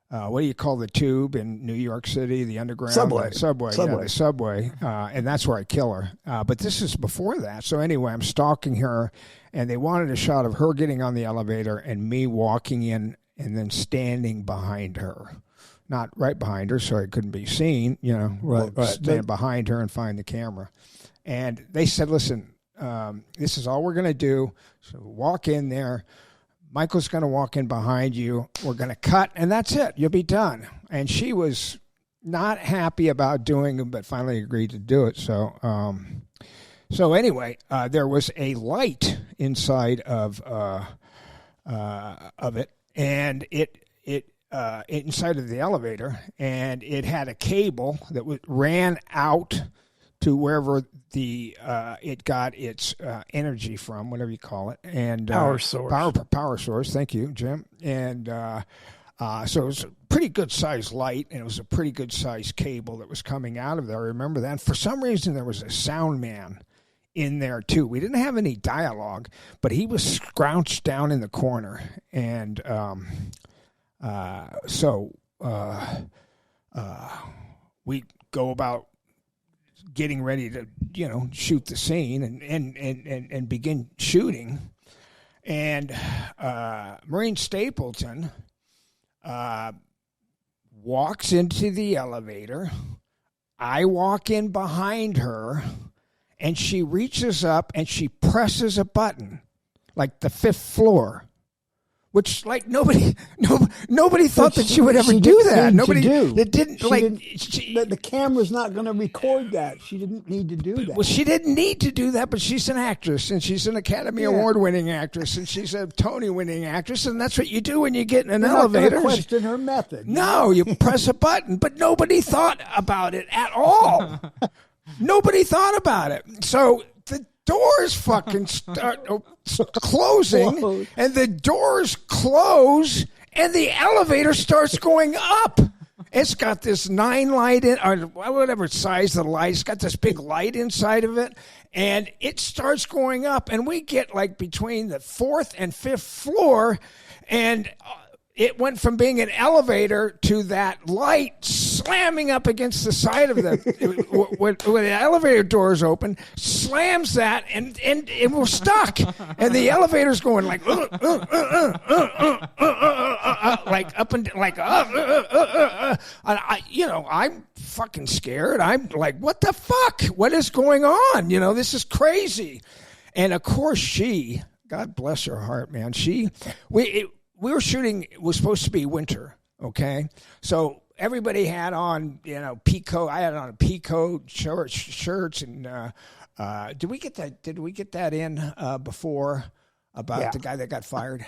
what do you call the tube in New York City, the underground? Subway. Yeah, the subway. And that's where I kill her. But this is before that. So anyway, I'm stalking her, and they wanted a shot of her getting on the elevator and me walking in and then standing behind her. Not right behind her, so it couldn't be seen, Right. Stand behind her and find the camera. And they said, listen, this is all we're going to do. So walk in there. Michael's going to walk in behind you. We're going to cut, and that's it. You'll be done. And she was not happy about doing it, but finally agreed to do it. So anyway, there was a light inside of it, and it inside of the elevator, and it had a cable that ran out to wherever it got its energy from, whatever you call it, and power source. Power source. Thank you, Jim. And so it was a pretty good sized light, and it was a pretty good sized cable that was coming out of there. I remember that. And for some reason, there was a sound man in there too. We didn't have any dialogue, but he was scrouched down in the corner, and we go about getting ready to, shoot the scene and begin shooting. And Maureen Stapleton walks into the elevator. I walk in behind her, and she reaches up and she presses a button, like the 5th floor. Which, like, nobody thought that she would ever do that. Nobody that didn't the camera's not going to record that. She didn't need to do that. Well, she didn't need to do that, but she's an actress, and she's an Academy Award-winning actress, and she's a Tony-winning actress, and that's what you do when you get in an elevator. Not question her method. No, you press a button, but nobody thought about it at all. Nobody thought about it. So the doors fucking start closing, and the doors close, and the elevator starts going up. It's got this 9 light in, or whatever size the light. It's got this big light inside of it, and it starts going up, and we get like between the 4th and 5th floor, and it went from being an elevator to that light slamming up against the side of when the elevator doors open, slams that, and we're stuck. And the elevator's going like, like up and like, I'm fucking scared. I'm like, what the fuck? What is going on? This is crazy. And of course she, God bless her heart, man. We were shooting, it was supposed to be winter, okay? So everybody had on, peacoat. I had on a peacoat, shirts, and did we get that in before about the guy that got fired?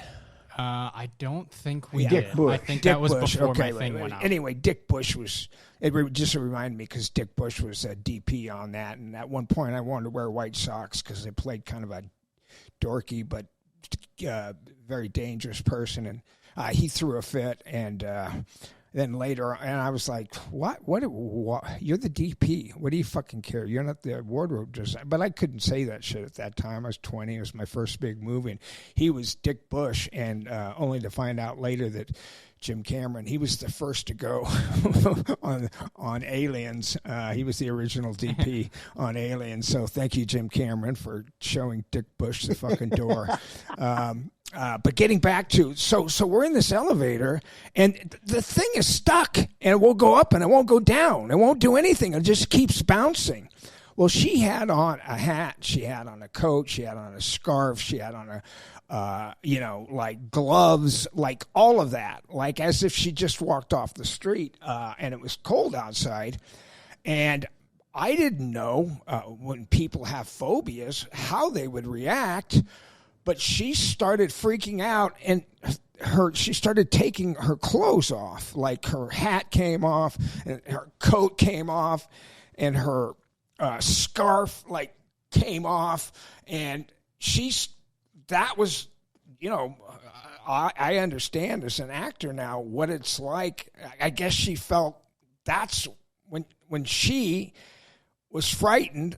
I don't think we did. Bush. I think that was Bush. before Okay, my thing went out. Anyway, Dick Bush was, just reminded me because Dick Bush was a DP on that, and at one point I wanted to wear white socks because they played kind of a dorky but very dangerous person, and he threw a fit, and then later, and I was like, what? You're the DP. What do you fucking care? You're not the wardrobe designer. But I couldn't say that shit at that time. I was 20. It was my first big movie, and he was Dick Bush, and only to find out later that Jim Cameron, he was the first to go on Aliens. He was the original DP on Aliens. So thank you, Jim Cameron, for showing Dick Bush the fucking door. But getting back to, so we're in this elevator, and the thing is stuck, and it won't go up and it won't go down. It won't do anything. It just keeps bouncing. Well, she had on a hat, she had on a coat, she had on a scarf, she had on a, like gloves, like all of that, like as if she just walked off the street, and it was cold outside. And I didn't know when people have phobias how they would react, but she started freaking out, and she started taking her clothes off, like her hat came off, and her coat came off, and her scarf like came off, and that was, I understand as an actor now what it's like. I guess she felt that's when she was frightened,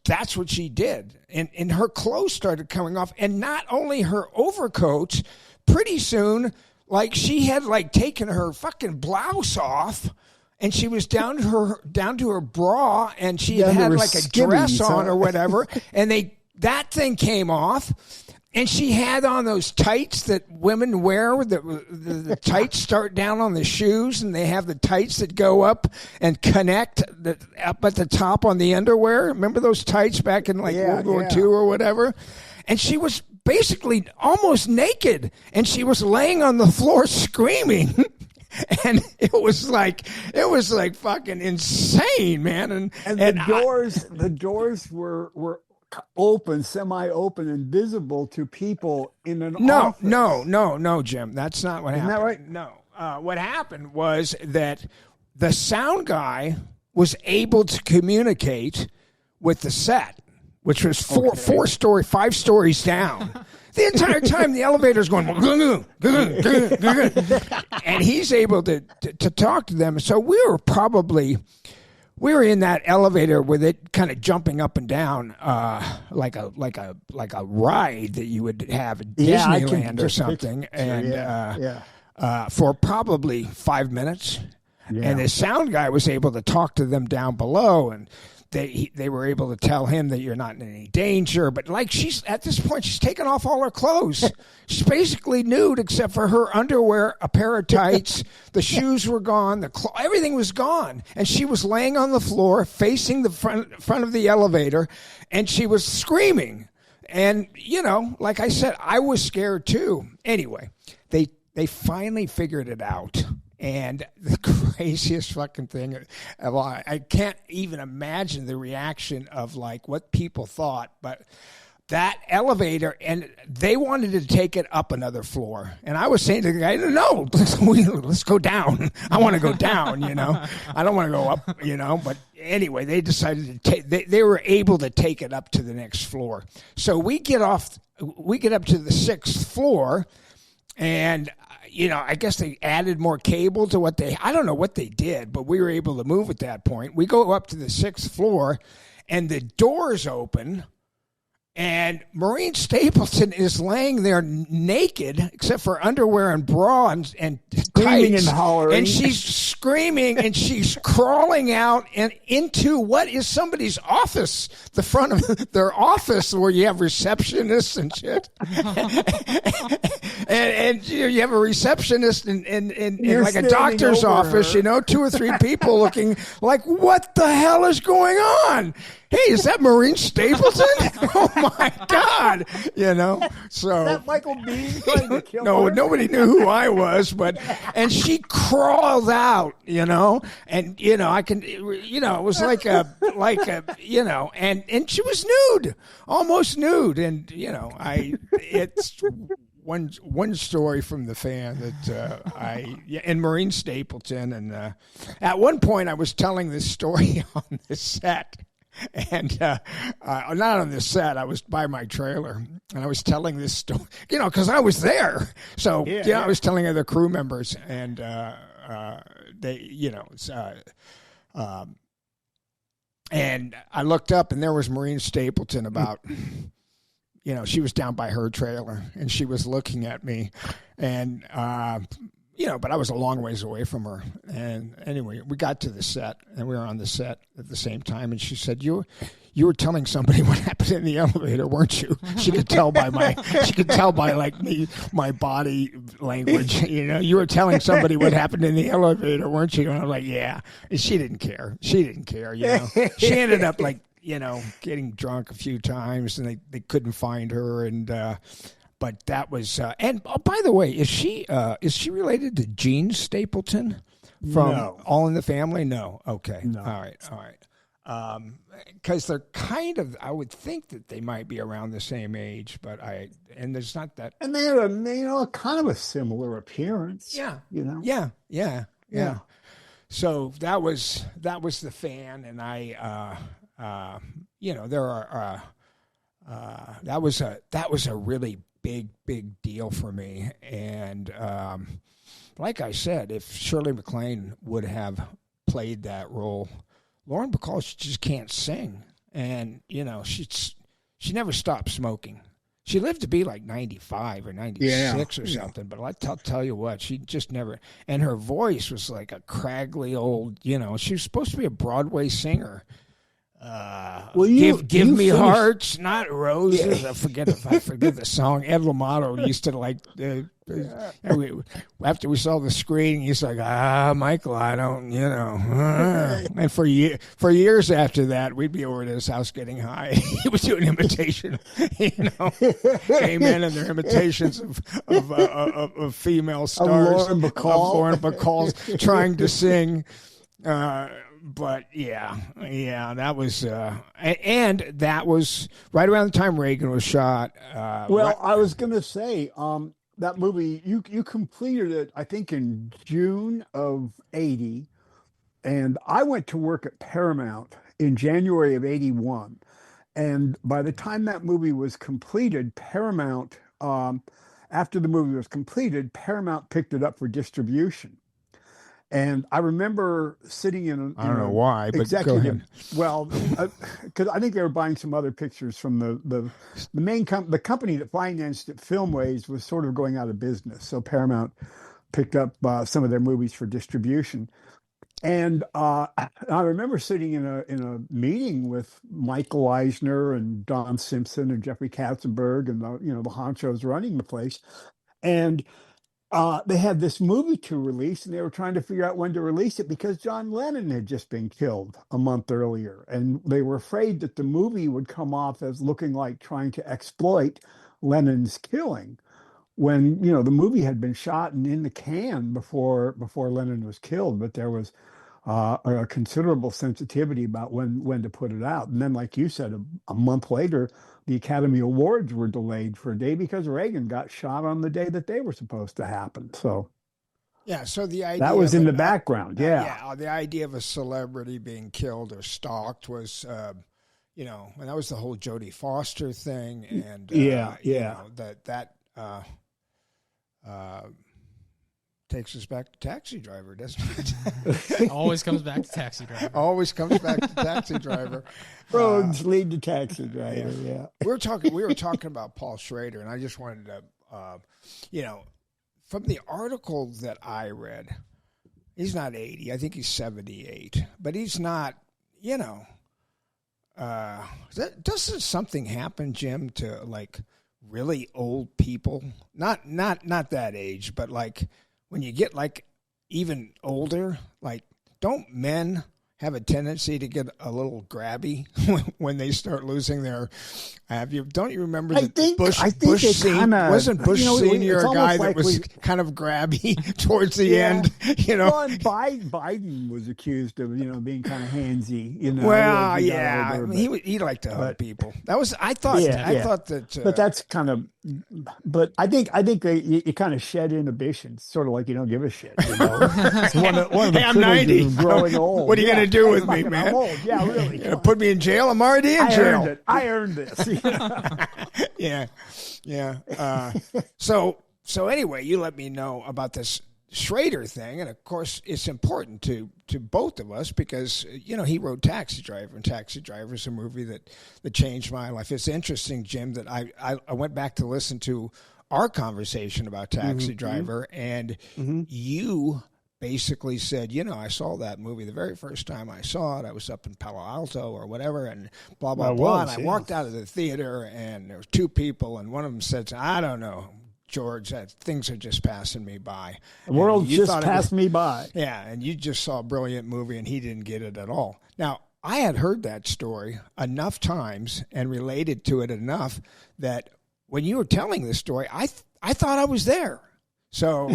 that's what she did. And her clothes started coming off. And not only her overcoats, pretty soon, like she had like taken her fucking blouse off and she was down to her bra and she had like a dress on or whatever. And that thing came off. And she had on those tights that women wear. The tights start down on the shoes, and they have the tights that go up and connect up at the top on the underwear. Remember those tights back in World War II or whatever? And she was basically almost naked, and she was laying on the floor screaming. And it was like fucking insane, man. And the doors were open, semi-open, and visible to people in an office. No, Jim. That's not what happened. Isn't that right? No. What happened was that the sound guy was able to communicate with the set, which was 5 stories down. The entire time the elevator's going, and he's able to talk to them. So we were in that elevator with it kind of jumping up and down, like a ride that you would have at Disneyland or something, and for probably 5 minutes. Yeah. And the sound guy was able to talk to them down below, and they were able to tell him that you're not in any danger. But like at this point, she's taken off all her clothes. She's basically nude except for her underwear, a pair of tights. The shoes were gone. Everything was gone. And she was laying on the floor facing the front of the elevator, and she was screaming. And, like I said, I was scared too. Anyway, they finally figured it out. And the craziest fucking thing, I can't even imagine the reaction of like what people thought, but that elevator, and they wanted to take it up another floor. And I was saying to the guy, no, let's go down. I want to go down, I don't want to go up, but anyway, they decided to they were able to take it up to the next floor. So we get up to the 6th floor, and I guess they added more cable to I don't know what they did, but we were able to move at that point. We go up to the 6th floor, and the doors open, and Maureen Stapleton is laying there naked, except for underwear and bra and screaming tights, and hollering. And she's screaming, and she's crawling out and into what is somebody's office, the front of their office where you have receptionists and shit. And you have a receptionist in like a doctor's office, 2 or 3 people looking like, what the hell is going on? Hey, is that Maureen Stapleton? Oh my God! So is that Michael Biehn trying to kill no, her? nobody knew who I was, and she crawled out, and I can, it was like a, and she was nude, almost nude, and it's one story from the fan that and Maureen Stapleton, and at one point I was telling this story on the set. And not on this set, I was by my trailer, and I was telling this story, because I was there. So, I was telling other crew members, and they, and I looked up, and there was Maureen Stapleton about, she was down by her trailer, and she was looking at me, and but I was a long ways away from her. And anyway, we got to the set, and we were on the set at the same time. And she said, "You were telling somebody what happened in the elevator, weren't you?" She could tell by my body language. You were telling somebody what happened in the elevator, weren't you? And I'm like, yeah. And she didn't care. She ended up getting drunk a few times, and they couldn't find her, and. But that was, and by the way, is she related to Jean Stapleton from All in the Family? No. Okay. No. All right. Because they're kind of, I would think that they might be around the same age, but there's not that. And they had a kind of a similar appearance. Yeah. Yeah. So that was the fan, and I, there are, that was a really big, big deal for me. And like I said, if Shirley MacLaine would have played that role, Lauren Bacall, she just can't sing. And, she never stopped smoking. She lived to be like 95 or 96 or something, but I'll tell you what, she just never, and her voice was like a craggly old, she was supposed to be a Broadway singer. Give me hearts, not roses. I forget the song. Ed L'Amato used to like. After we saw the screen, he's like, Michael, I don't, And for years after that, we'd be over at his house getting high. He was doing imitation, Amen, and their imitations of female stars, of Lauren Bacall trying to sing. But that was, and that was right around the time Reagan was shot. I was going to say, that movie, you completed it, I think, in June of 80. And I went to work at Paramount in January of 81. And by the time that movie was completed, Paramount, after the movie was completed, Paramount picked it up for distribution. And I remember sitting in I don't know why, but executive, go ahead. Well, because I think they were buying some other pictures from the main the company that financed it, Filmways, was sort of going out of business. So Paramount picked up some of their movies for distribution. And I remember sitting in a meeting with Michael Eisner and Don Simpson and Jeffrey Katzenberg and the honchos running the place, and they had this movie to release, and they were trying to figure out when to release it because John Lennon had just been killed a month earlier. And they were afraid that the movie would come off as looking like trying to exploit Lennon's killing when, the movie had been shot and in the can before Lennon was killed. But there was a considerable sensitivity about when to put it out. And then, like you said, a month later, the Academy Awards were delayed for a day because Reagan got shot on the day that they were supposed to happen. So, so the idea that was in the background. The idea of a celebrity being killed or stalked was, and that was the whole Jodie Foster thing, and that takes us back to Taxi Driver, doesn't it? Always comes back to Taxi Driver. Always comes back to Taxi Driver. Roads lead to Taxi Driver. Yeah. We were talking about Paul Schrader, and I just wanted to, from the article that I read, he's not 80. I think he's 78, but he's not. Doesn't something happen, Jim, to like really old people? Not that age, but like. When you get like even older, like don't men have a tendency to get a little grabby when they start losing their? Don't you remember that Bush wasn't Bush Senior a guy that was kind of grabby towards the end? Well, and Biden was accused of being kind of handsy. Well, yeah, older, he liked to hug people. That was I thought that. But that's kind of. But I think you kind of shed inhibitions, sort of like you don't give a shit. It's one of the I'm 90. Of growing old. What are you going to do with me, man? I'm old. Yeah, really. Put me in jail? I'm already in jail. I earned this. Yeah. So anyway, you let me know about this Schrader thing, and of course, it's important to both of us because he wrote Taxi Driver, and Taxi Driver is a movie that changed my life. It's interesting, Jim, that I went back to listen to our conversation about Taxi Driver, and you basically said, I saw that movie the very first time I saw it. I was up in Palo Alto or whatever, and blah, blah, blah. And I walked out of the theater, and there were two people, and one of them said, I don't know, George, things are just passing me by. The world just passed me by. Yeah, and you just saw a brilliant movie, and he didn't get it at all. Now, I had heard that story enough times and related to it enough that when you were telling this story, I thought I was there. So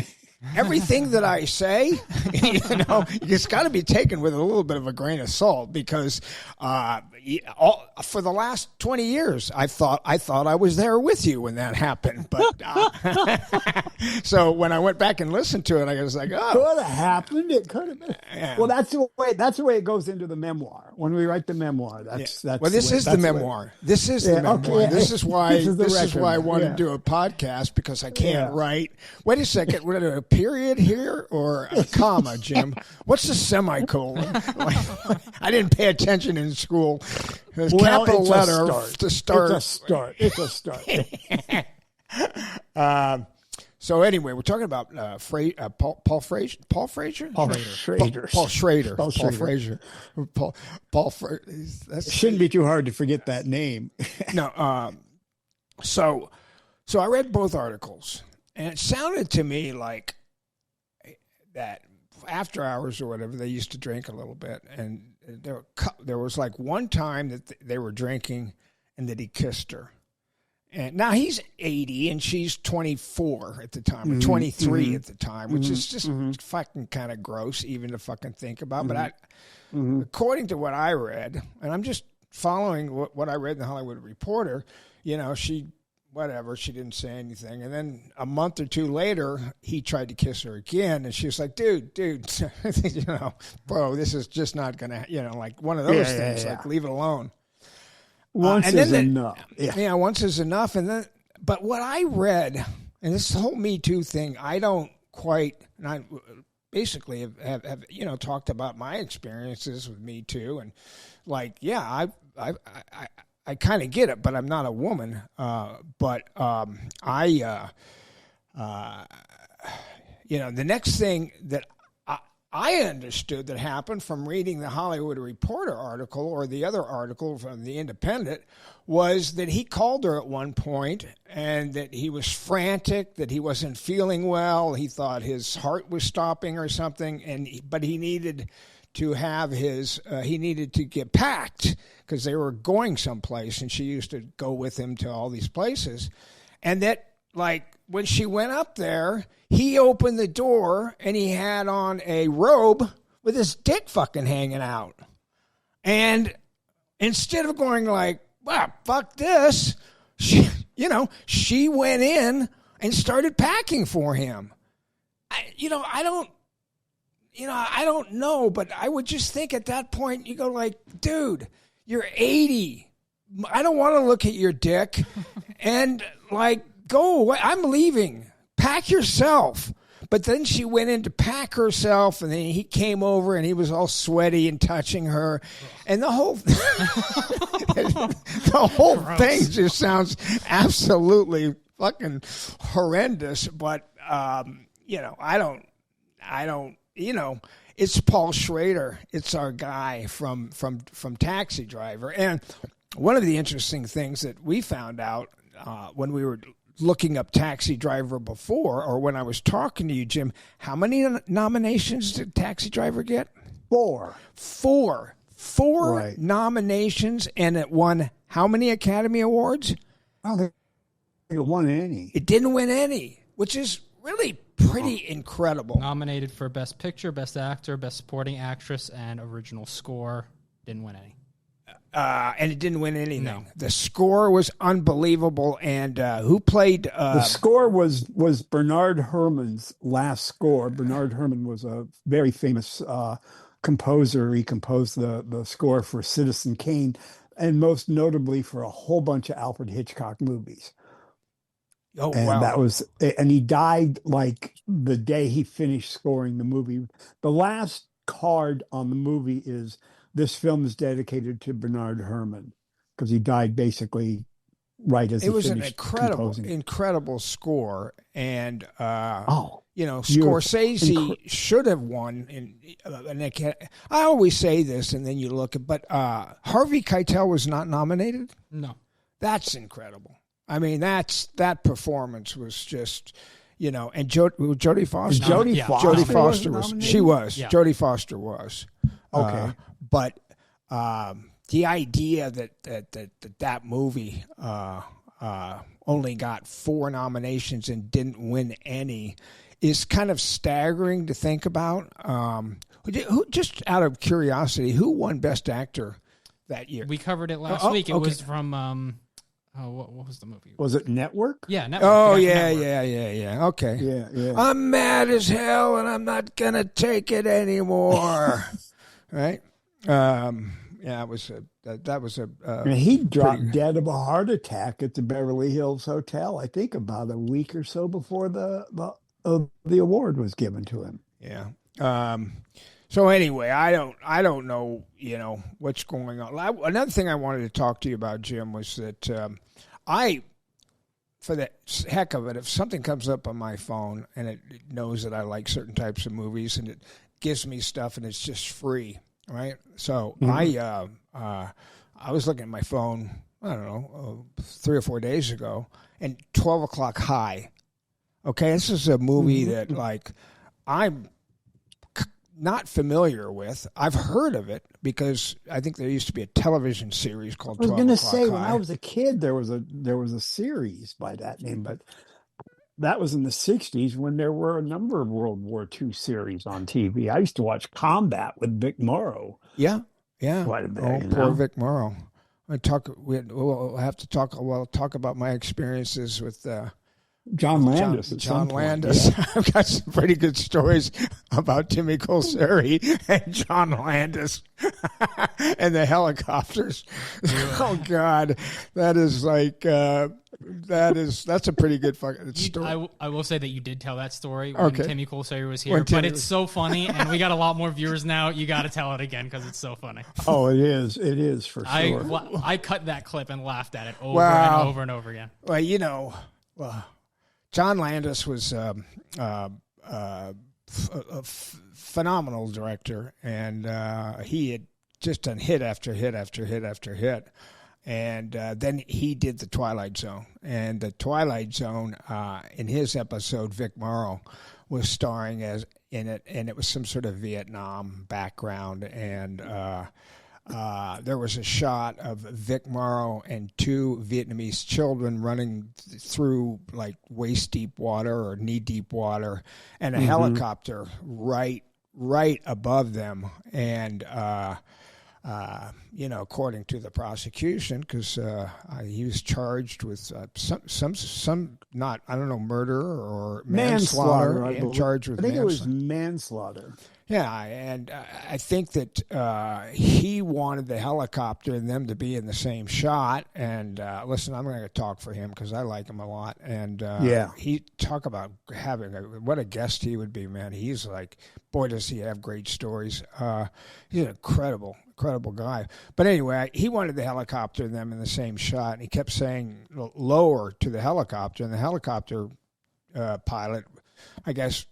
everything that I say, it's got to be taken with a little bit of a grain of salt because for the last 20 years, I thought I was there with you when that happened. But so when I went back and listened to it, I was like, oh, could have happened. It could have been. Yeah. Well, that's the way it goes into the memoir. When we write the memoir, that's well, this is the memoir. This is the memoir. This is why I wanted to do a podcast because I can't write. Wait a second, what a period here or a comma, Jim? What's the semicolon? I didn't pay attention in school. There's capital letter to start. It's a start. So anyway, we're talking about Paul Fraser. Paul Fraser. Shouldn't be too hard to forget that name. No. So I read both articles, and it sounded to me like that after hours or whatever, they used to drink a little bit, and there was like one time that they were drinking, and that he kissed her. And now he's 80 and she's 24 at the time, or 23 at the time, which is just fucking kind of gross even to fucking think about. But according to what I read, and I'm just following what I read in the Hollywood Reporter, she didn't say anything. And then a month or two later, he tried to kiss her again. And she was like, dude, bro, this is just not going to, like one of those things, like leave it alone. Once is enough. Yeah, once is enough. And then, but what I read, and this whole Me Too thing, I don't quite, and I basically have talked about my experiences with Me Too, and like, yeah, I kind of get it, but I'm not a woman. The next thing that I understood that happened from reading the Hollywood Reporter article or the other article from The Independent was that he called her at one point and that he was frantic, that he wasn't feeling well. He thought his heart was stopping or something, but he needed to have he needed to get packed because they were going someplace, and she used to go with him to all these places. And that, like, when she went up there, he opened the door and he had on a robe with his dick fucking hanging out. And instead of going like, well, fuck this, she went in and started packing for him. I don't know, but I would just think at that point, you go like, dude, you're 80. I don't want to look at your dick. And like, go away. I'm leaving. Pack yourself. But then she went in to pack herself, and then he came over, and he was all sweaty and touching her. And the whole thing just sounds absolutely fucking horrendous. But, I don't, it's Paul Schrader. It's our guy from Taxi Driver. And one of the interesting things that we found out when we were looking up Taxi Driver before, or when I was talking to you, Jim, how many nominations did Taxi Driver get? Four Right. Nominations, and it won how many Academy Awards? Well, it won any. It didn't win any, which is really pretty incredible. Nominated for Best Picture, Best Actor, Best Supporting Actress, and Original Score. Didn't win any. And it didn't win anything. No. The score was unbelievable. And who played? The score was Bernard Herrmann's last score. Bernard Herrmann was a very famous composer. He composed the score for Citizen Kane, and most notably for a whole bunch of Alfred Hitchcock movies. Oh, and wow. And he died like the day he finished scoring the movie. The last card on the movie is, this film is dedicated to Bernard Herrmann, because he died basically right as he finished composing. It was an incredible score. And, Scorsese should have won. I always say this, and then you look at, but Harvey Keitel was not nominated? No. That's incredible. I mean, that performance was just, and Jodie Foster. Jodie Foster was. She was. Yeah. Jodie Foster was. Okay. But the idea that movie only got 4 nominations and didn't win any is kind of staggering to think about. Just out of curiosity, who won Best Actor that year? We covered it last week. It was from what was the movie? Was it Network? Yeah, Network. Oh, Network. yeah. Okay. Yeah. I'm mad as hell, and I'm not gonna take it anymore. Right? Yeah, it was that was a. He dropped dead of a heart attack at the Beverly Hills Hotel. I think about a week or so before the award was given to him. Yeah. So anyway, I don't know, what's going on. Another thing I wanted to talk to you about, Jim, was that for the heck of it, if something comes up on my phone and it knows that I like certain types of movies and it gives me stuff and it's just free, right? So I was looking at my phone, I don't know, 3 or 4 days ago, and 12 O'Clock High. Okay, this is a movie that I'm not familiar with. I've heard of it because I think there used to be a television series called 12 O'Clock High. I was going to say, when I was a kid, there was a series by that name, but that was in the 60s when there were a number of World War II series on TV. I used to watch Combat with Vic Morrow. Yeah. Quite a bit. Poor Vic Morrow. We'll have to talk. We'll talk about my experiences with John Landis. John Landis. Yeah. I've got some pretty good stories about Timmy Colseri and John Landis and the helicopters. Yeah. Oh God, that is that's a pretty good fucking story. I will say that you did tell that story when Timmy Colseri was here, but it's so funny, and we got a lot more viewers now. You got to tell it again because it's so funny. Oh, it is. It is for sure. I cut that clip and laughed at it and over and over again. Well, John Landis was a phenomenal director, and he had just done hit after hit after hit after hit. And then he did The Twilight Zone. And The Twilight Zone, in his episode, Vic Morrow was starring in it, and it was some sort of Vietnam background. And there was a shot of Vic Morrow and 2 Vietnamese children running through like waist-deep water or knee-deep water, and a helicopter right above them. And according to the prosecution, because he was charged with some not, I don't know, murder or manslaughter. I think it was manslaughter. Yeah, and I think that he wanted the helicopter and them to be in the same shot. And listen, I'm going to talk for him because I like him a lot. And he talk about having what a guest he would be, man. He's like, boy, does he have great stories. He's an incredible guy. But anyway, he wanted the helicopter and them in the same shot, and he kept saying lower to the helicopter, and the helicopter pilot, I guess,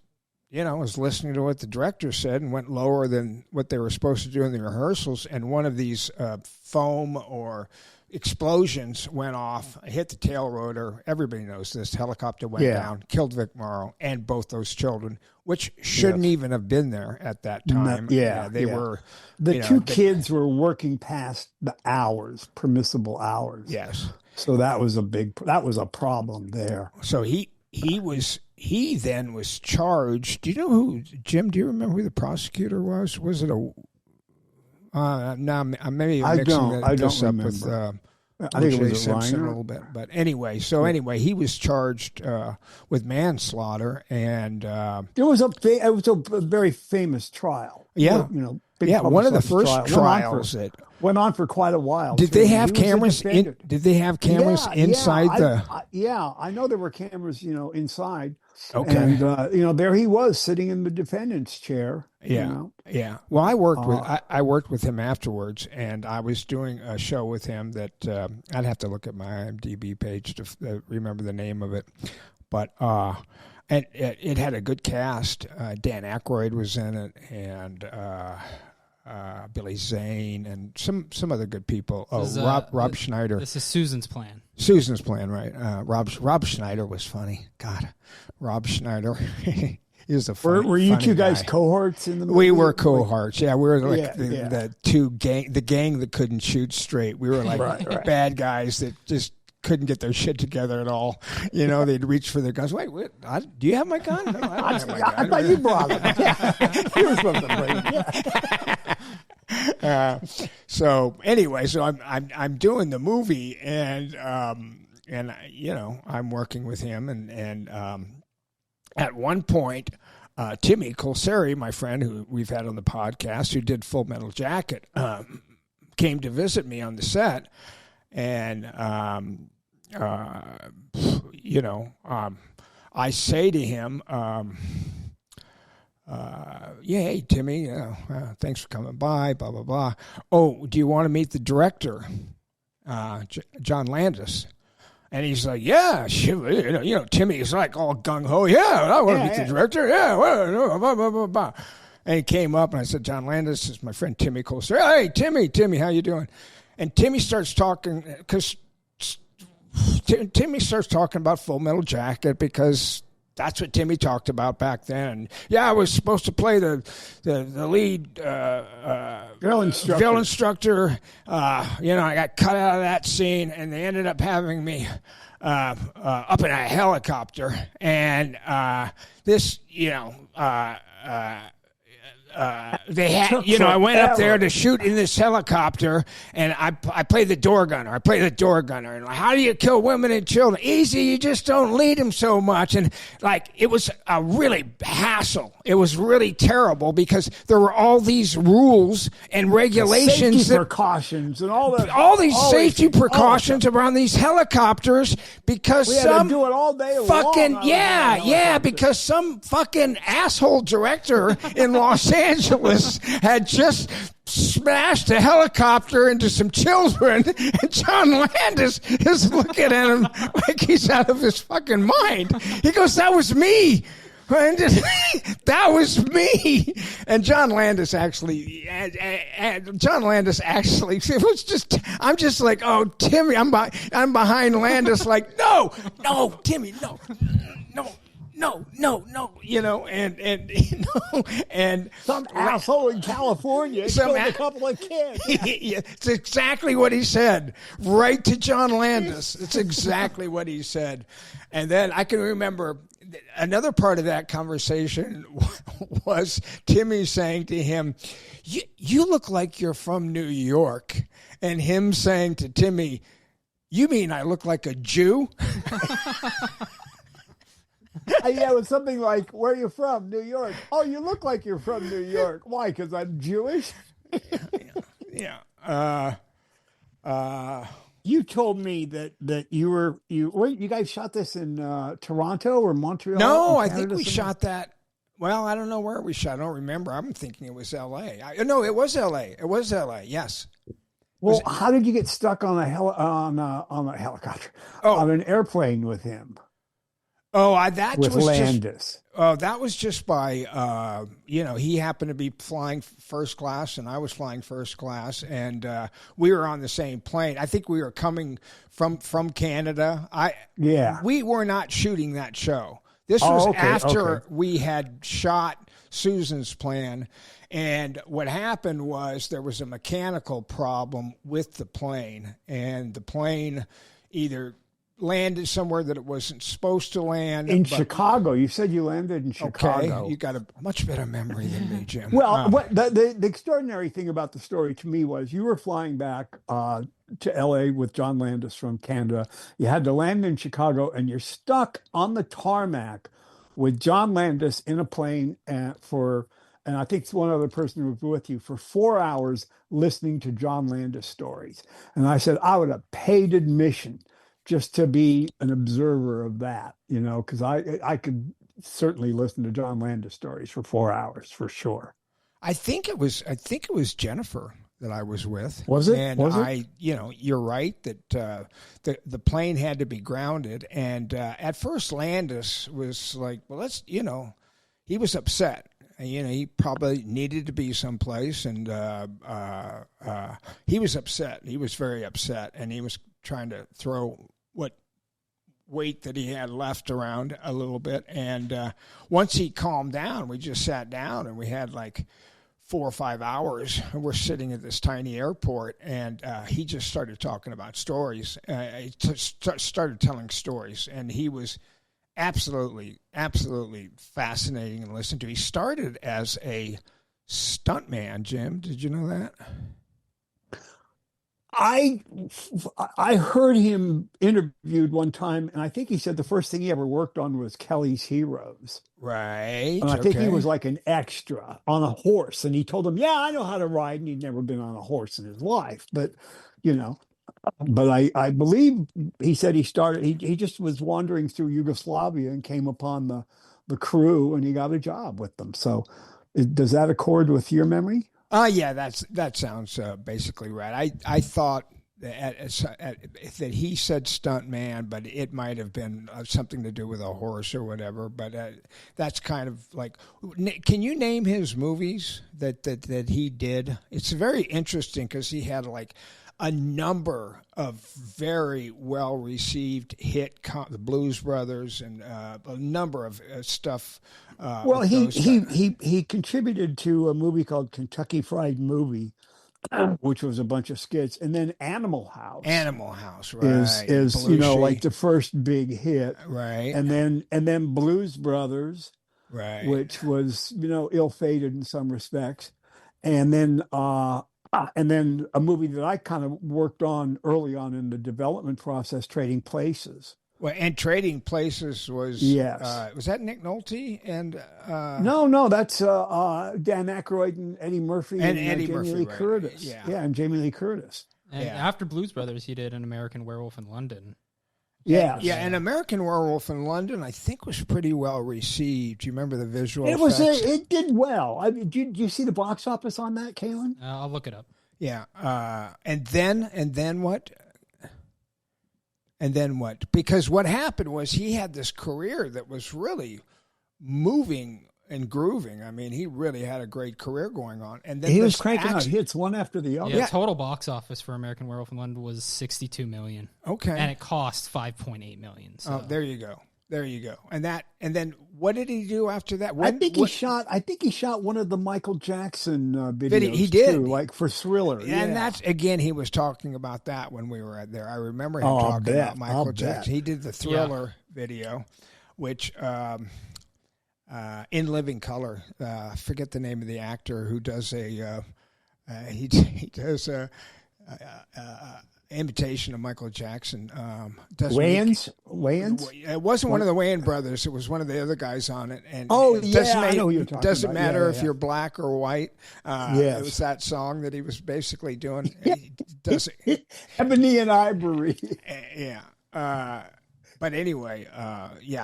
was listening to what the director said and went lower than what they were supposed to do in the rehearsals, and one of these foam or explosions went off, hit the tail rotor. Everybody knows this. Helicopter went down, killed Vic Morrow and both those children, which shouldn't even have been there at that time. They were. The two kids were working past the permissible hours. Yes. So that was a problem there. So he then was charged. Do you know who, Jim, do you remember who the prosecutor was? Was it a... now maybe I'm mixing this up with I think it was Simpson a little bit, but anyway. So anyway, he was charged with manslaughter, and it was a very famous trial. Yeah, one of the first trials that went on for quite a while. Did they have cameras? Did they have cameras inside the? I know there were cameras, inside. Okay. And there he was sitting in the defendant's chair. Yeah. Well, I worked with him afterwards, and I was doing a show with him that I'd have to look at my IMDb page to remember the name of it, but and it had a good cast. Dan Aykroyd was in it, and Billy Zane, and some other good people. Rob Schneider. This is Susan's Plan. Susan's Plan, right? Rob Schneider was funny. God, Rob Schneider. He was a funny, Were you two guy. guys cohorts in the movie? We were cohorts. Yeah, we were like the gang that couldn't shoot straight. We were like bad guys that just couldn't get their shit together at all. You know, they'd reach for their guns. Wait, do you have my gun? No, I don't have my gun. I thought you brought it. You were supposed to bring it. So anyway, so I'm doing the movie, and you know, I'm working with him, and at one point, Timmy Colseri, my friend who we've had on the podcast, who did Full Metal Jacket, came to visit me on the set, and you know, I say to him, yeah, hey Timmy, thanks for coming by, blah blah blah. Oh, do you want to meet the director, John Landis? And he's like, yeah, you know, Timmy's like all gung ho. Yeah, I want to meet the director. Yeah, blah, blah, blah, blah. And he came up, and I said, John Landis is my friend Timmy Colseri. Hey, Timmy, how you doing? And Timmy starts talking, because Timmy starts talking about Full Metal Jacket, because that's what Timmy talked about back then. Yeah, I was supposed to play the lead drill instructor. You know, I got cut out of that scene, and they ended up having me up in a helicopter. And this, you know, they had, you know, I went up there to shoot in this helicopter, and I played the door gunner. And like, how do you kill women and children? Easy, you just don't lead them so much. And like, it was a really hassle. It was really terrible, because there were all these rules and regulations, safety precautions, and all these safety precautions around these helicopters, because we had to do it all day fucking long. Because some fucking asshole director in Los Angeles had just smashed a helicopter into some children, and John Landis is looking at him like he's out of his fucking mind. He goes, that was me. That was me. And John Landis actually, it was just, I'm just like, oh, Timmy, I'm behind Landis, like, no, Timmy, no, you know, and you know, and some asshole in California killed a couple of kids. Yeah, it's exactly what he said, right to John Landis. It's exactly what he said. And then I can remember another part of that conversation was Timmy saying to him, you look like you're from New York. And him saying to Timmy, you mean I look like a Jew? Yeah, it was something like, where are you from? New York. Oh, you look like you're from New York. Why? Because I'm Jewish? Yeah. You told me that you guys shot this in Toronto or Montreal? No, I think we shot that. Well, I don't know where we shot. I don't remember. I'm thinking it was L.A. No, it was L.A. It was L.A. Yes. Well, how did you get stuck on a helicopter? On an airplane with him? Oh, that with was Landis. That was just by, you know, he happened to be flying first class, and I was flying first class, and we were on the same plane. I think we were coming from Canada. We were not shooting that show. This was after we had shot Susan's Plan, and what happened was there was a mechanical problem with the plane, and the plane either landed somewhere that it wasn't supposed to land. In Chicago. You said you landed in Chicago. Okay, you got a much better memory than me, Jim. Well, what the extraordinary thing about the story to me was you were flying back to L.A. with John Landis from Canada. You had to land in Chicago, and you're stuck on the tarmac with John Landis in a plane and I think one other person was with you for 4 hours listening to John Landis stories. And I said, I would have paid admission just to be an observer of that, you know, because I could certainly listen to John Landis stories for 4 hours for sure. I think it was Jennifer that I was with. Was it? And you know, you're right that the plane had to be grounded. And at first Landis was like, well, let's, you know, he was upset. You know, he probably needed to be someplace, and he was upset. He was very upset, and he was trying to throw what weight that he had left around a little bit. And once he calmed down, we just sat down, and we had like 4 or 5 hours. We're sitting at this tiny airport, and he just started talking about stories. He started telling stories, and he was absolutely fascinating to listen to. He started as a stuntman, Jim. Did you know that? I heard him interviewed one time, and I think he said the first thing he ever worked on was Kelly's Heroes. Right. And I think he was like an extra on a horse. And he told him, yeah, I know how to ride. And he'd never been on a horse in his life. But, but I believe he said he just was wandering through Yugoslavia and came upon the crew, and he got a job with them. So does that accord with your memory? Yeah, that sounds basically right. I thought that he said stunt man, but it might have been something to do with a horse or whatever. But that's kind of like, can you name his movies that he did? It's very interesting because he had like a number of very well received the Blues Brothers and a number of stuff. Well, he contributed to a movie called Kentucky Fried Movie, which was a bunch of skits, and then Animal House. Animal House, right? Is like the first big hit, right? And then Blues Brothers, right? Which was ill-fated in some respects, and then a movie that I kind of worked on early on in the development process, Trading Places. Well, and Trading Places was was that Nick Nolte and no, that's Dan Aykroyd and Eddie Murphy and Eddie Jamie Murphy, Lee right. Curtis. Yeah, and Jamie Lee Curtis. And after Blues Brothers, he did An American Werewolf in London. Yeah, and American Werewolf in London, I think, was pretty well received. Do you remember the visual effects? It did well. I mean, did you see the box office on that, Kalen? I'll look it up. Yeah, and then what? And then what? Because what happened was he had this career that was really moving and grooving. I mean, he really had a great career going on. And then he was cranking out hits one after the other. Yeah, total box office for American Werewolf in London was $62 million. Okay. And it cost $5.8 million. So. Oh, there you go. There you go. And then what did he do after that? I think he shot one of the Michael Jackson videos. He did, too, like for Thriller. And that's again, he was talking about that when we were there. I remember him talking about Michael Jackson. He did the Thriller video, which in living color. I forget the name of the actor who does he does a imitation of Michael Jackson. Wayans? It wasn't one of the Wayans brothers. It was one of the other guys on it. And I know who you're talking about. Doesn't matter if you're black or white. Yes. It was that song that he was basically doing. He does Ebony and Ivory. Yeah. But anyway,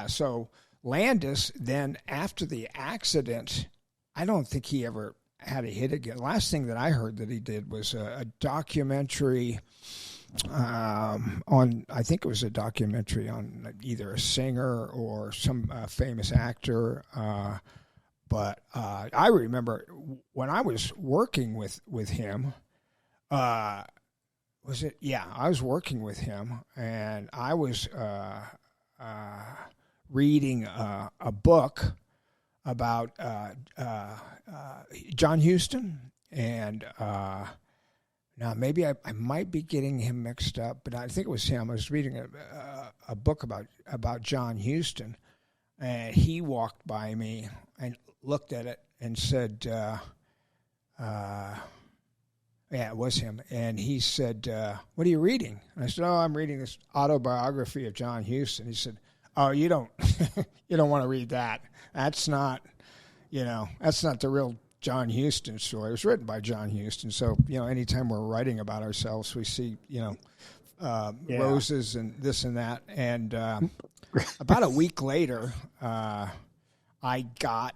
so Landis, then after the accident, I don't think he ever had a hit again. Last thing that I heard that he did was a documentary I think it was a documentary on either a singer or some famous actor. But I remember when I was working with him, I was working with him, and I was reading a book about John Huston, and now maybe I might be getting him mixed up, but I think it was him. I was reading a book about John Huston, and he walked by me and looked at it and said, yeah, it was him. And he said, what are you reading? And I said, oh, I'm reading this autobiography of John Huston. He said, oh, you don't you don't want to read that. That's not the real John Huston story. It was written by John Huston. So, anytime we're writing about ourselves, we see, roses and this and that. And about a week later, I got,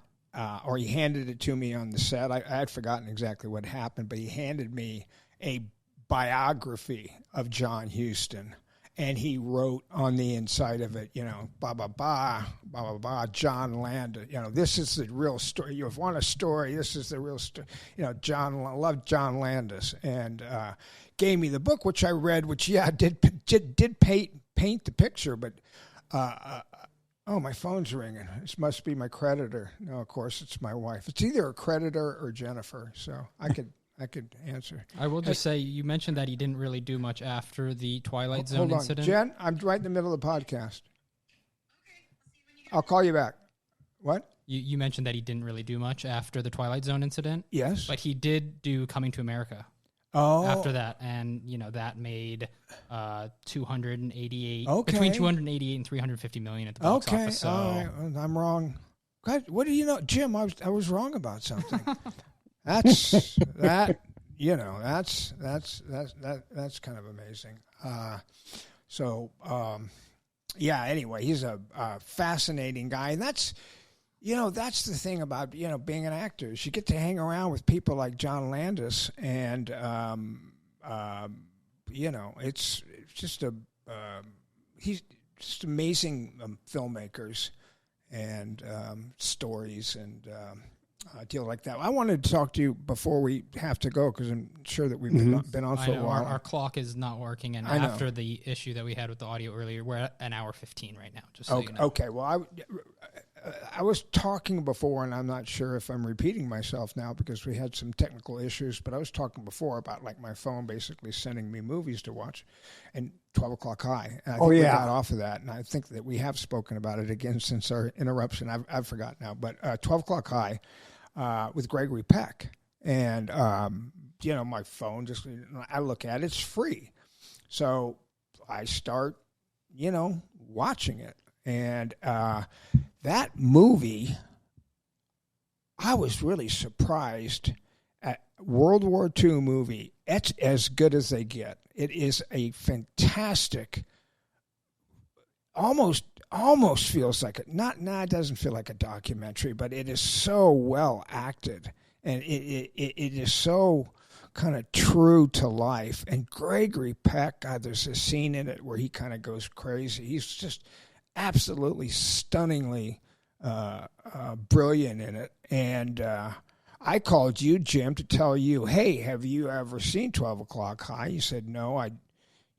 or he handed it to me on the set. I had forgotten exactly what happened, but he handed me a biography of John Huston. And he wrote on the inside of it, blah, blah, blah, blah, blah, blah, John Landis. This is the real story. You want a story, this is the real story. Loved John Landis. And gave me the book, which I read, which, did paint the picture. But Oh, my phone's ringing. This must be my creditor. No, of course, it's my wife. It's either a creditor or Jennifer, so I could answer. I will just say, you mentioned that he didn't really do much after the Twilight Zone Hold on. incident. Jen, I'm right in the middle of the podcast. I'll call you back. What? You mentioned that he didn't really do much after the Twilight Zone incident. Yes. But he did do Coming to America. Oh. After that, and that made 288 okay. between 288 and 350 million at the box office. So all right. I'm wrong. God, what do you know, Jim? I was wrong about something. That's that. That's kind of amazing. Yeah. Anyway, he's a fascinating guy, and that's the thing about being an actor is you get to hang around with people like John Landis, and it's just he's just amazing filmmakers and stories and deal like that. I wanted to talk to you before we have to go because I'm sure that we've been on for a while. Our clock is not working, and after the issue that we had with the audio earlier, we're at an hour 15 right now. Just so you know. Okay. Well, I was talking before, and I'm not sure if I'm repeating myself now because we had some technical issues, but I was talking before about like my phone basically sending me movies to watch, and 12 O'Clock High. And I think we got off of that, and I think that we have spoken about it again since our interruption. I've forgotten now, but 12 O'Clock High with Gregory Peck. And, my phone, I look at it, it's free. So I start, watching it. And that movie, I was really surprised at World War II movie. It's as good as they get. It is a fantastic, almost feels like it doesn't feel like a documentary, but it is so well acted, and it is so kind of true to life. And Gregory Peck, God, there's a scene in it where he kind of goes crazy. He's just absolutely stunningly brilliant in it. And I called you, Jim, to tell you, hey, have you ever seen 12 O'Clock High? You said, no, I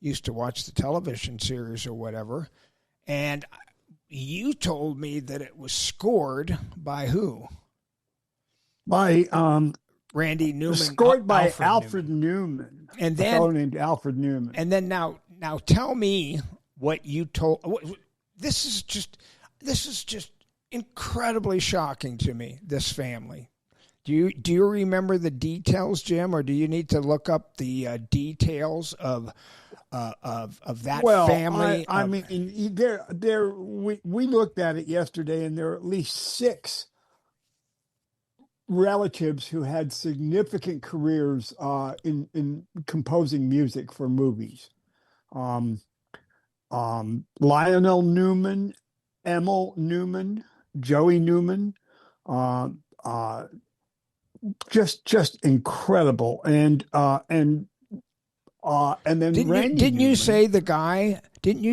used to watch the television series or whatever. And you told me that it was scored by who? By Randy Newman. Scored by Alfred Newman. And then a fellow named Alfred Newman. And then now tell me what you told. This is just incredibly shocking to me. This family. Do you remember the details, Jim, or do you need to look up the details of that family? I mean, we looked at it yesterday, and there are at least 6 relatives who had significant careers in composing music for movies. Lionel Newman, Emil Newman, Joey Newman, just incredible, and then didn't you say the guy that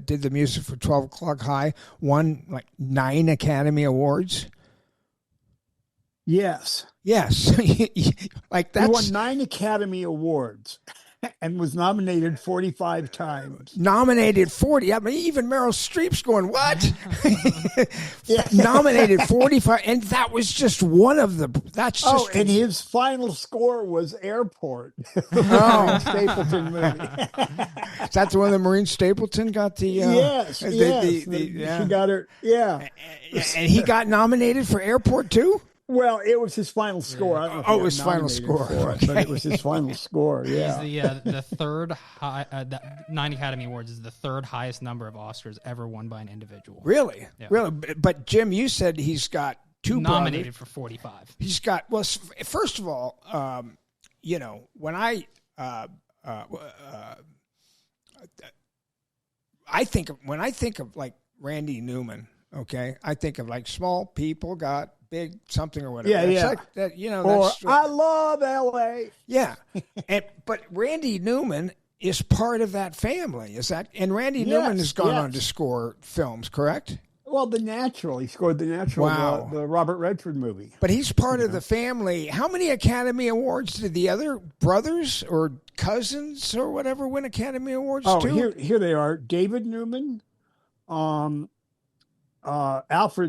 did the music for 12 O'Clock High won like 9 Academy Awards? Yes. Like that's, he won 9 Academy Awards and was nominated 45 times. Nominated 40. I mean, even Meryl Streep's going, what? Nominated 45. And that was just one of the, and his final score was Airport. The Stapleton movie. Is that the one that Maureen Stapleton got the... yes. She got her, And he got nominated for Airport too? Well, it was his final score. I don't know if it was final score. But it was his final score, yeah. He's the third high, 9 Academy Awards is the third highest number of Oscars ever won by an individual. Really? Yeah. Really? But Jim, you said he's got 2 nominated brothers. for 45. He's got, well, first of all, when I think of like Randy Newman, okay, I think of like small people got big something or whatever. Yeah. Like that, or I love L.A. Yeah, but Randy Newman is part of that family. Is that? And Randy Newman has gone on to score films, correct? Well, The Natural. He scored The Natural, the Robert Redford movie. But he's part of the family. How many Academy Awards did the other brothers or cousins or whatever win Academy Awards too? Here they are. David Newman, Alfred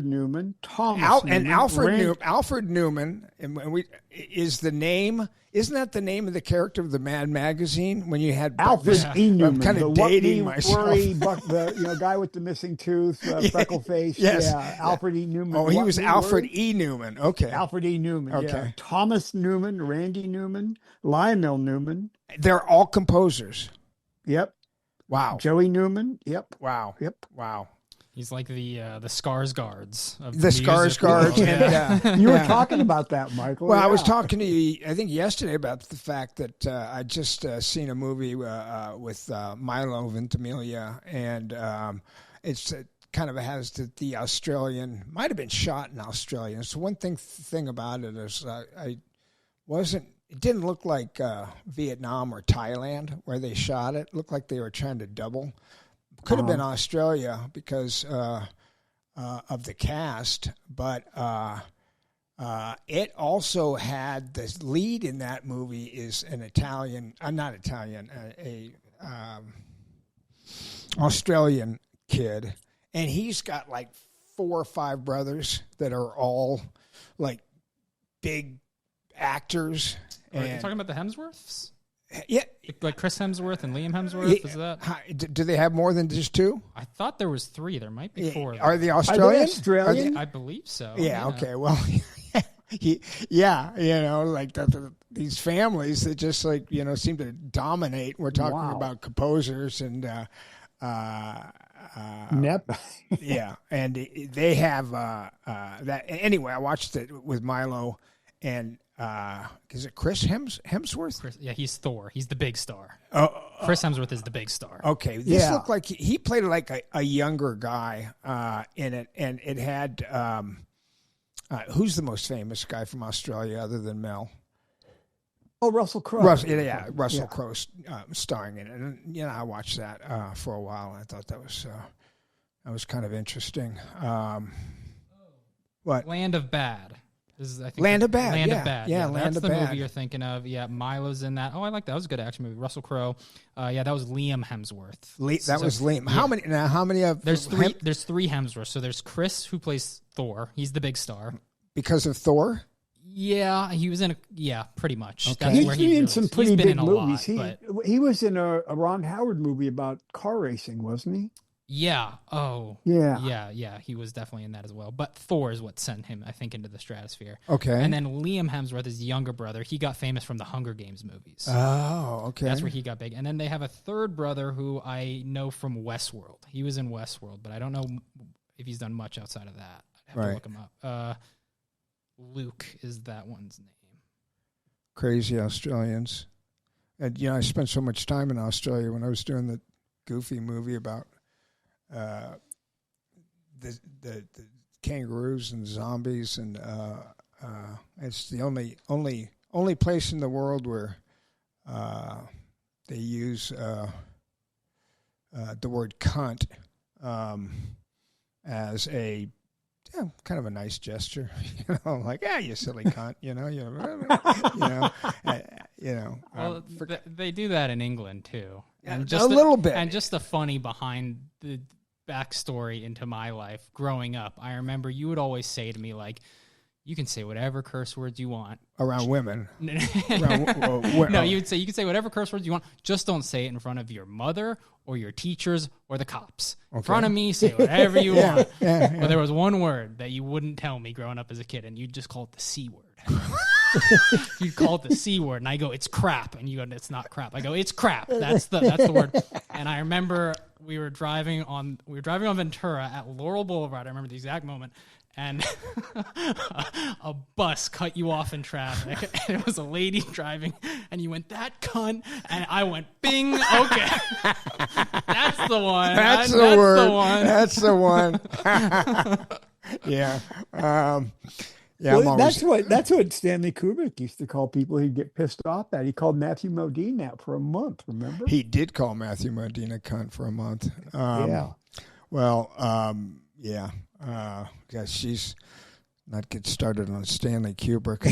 Newman, Thomas Newman, Alfred Newman, and is the name. Isn't that the name of the character of the Mad Magazine when you had Alfred E. Newman? I'm kind of dating myself. The guy with the missing tooth, freckle face. Yes. Yeah, Alfred E. Newman. Oh, he was Alfred E. Newman. Okay. Alfred E. Newman. Okay. Yeah. Thomas Newman, Randy Newman, Lionel Newman. They're all composers. Yep. Wow. Joey Newman. Yep. Wow. Yep. Wow. He's like the Skarsgårds of the Skarsgårds. And, you were talking about that, Michael. Well, I was talking to you, I think, yesterday about the fact that I just seen a movie with Milo Ventimiglia, and it's kind of has the Australian, might have been shot in Australia. So one thing about it is it didn't look like Vietnam or Thailand where they shot it. It looked like they were trying to double. Could have been Australia because of the cast, but it also had the lead in that movie is an Italian, not Italian, Australian kid, and he's got like 4 or 5 brothers that are all like big actors. Are you talking about the Hemsworths? Yeah, like Chris Hemsworth and Liam Hemsworth. Is that? Do they have more than just 2? I thought there was 3. There might be 4. Are they Australian? I believe so. Yeah. Okay. Well, yeah. Like these families that just seem to dominate. We're talking about composers and Nep. Yeah, and they have that. Anyway, I watched it with Milo and. Is it Chris Hemsworth? Yeah, he's Thor. He's the big star. Chris Hemsworth is the big star. Okay, this looked like he played like a younger guy in it, and it had who's the most famous guy from Australia other than Mel? Oh, Russell Crowe. Russell Crowe starring in it, and I watched that for a while. And I thought that was kind of interesting. What? Land of Bad. This is, I think, Land of Bad. Land yeah. of Bad. Yeah, yeah, Land that's of the Bad. movie you're thinking of. Yeah, Milo's in that. Oh, I like that. That was a good action movie. Russell Crowe. That was Liam Hemsworth. That was Liam. Yeah. How many of There's 3 Hemsworths. So there's Chris, who plays Thor. He's the big star. Because of Thor? Yeah, he was in pretty much. Okay. That's He's where been in some pretty big movies. He was in a Ron Howard movie about car racing, wasn't he? Yeah. Oh. Yeah. Yeah. He was definitely in that as well. But Thor is what sent him, I think, into the stratosphere. Okay. And then Liam Hemsworth, his younger brother, he got famous from the Hunger Games movies. Oh, okay. That's where he got big. And then they have a third brother who I know from Westworld. He was in Westworld, but I don't know if he's done much outside of that. I'd have to look him up. Luke is that one's name. Crazy Australians. And, I spent so much time in Australia when I was doing the Goofy movie about the kangaroos and zombies, and it's the only place in the world where they use the word cunt as a kind of a nice gesture, like you silly cunt, Well, they do that in England too, and just a little bit. And just the funny behind the backstory into my life growing up, I remember you would always say to me, like, you can say whatever curse words you want around women. No, you would say you can say whatever curse words you want, just don't say it in front of your mother or your teachers or the cops. Okay. In front of me, say whatever you want. Yeah. But there was one word that you wouldn't tell me growing up as a kid, and you'd just call it the C word. You'd call it the C word, and I go, it's crap, and you go, it's not crap. I go, it's crap. That's the word. And I remember we were driving on Ventura at Laurel Boulevard. I remember the exact moment. And a bus cut you off in traffic. And it was a lady driving, and you went, that cunt. And I went, bing, okay. That's the one. That's the word. That's the one. Yeah. Well, that's what Stanley Kubrick used to call people he'd get pissed off at. He called Matthew Modine that for a month, remember? He did call Matthew Modine a cunt for a month. Yeah. Well, yeah. Because not get started on Stanley Kubrick.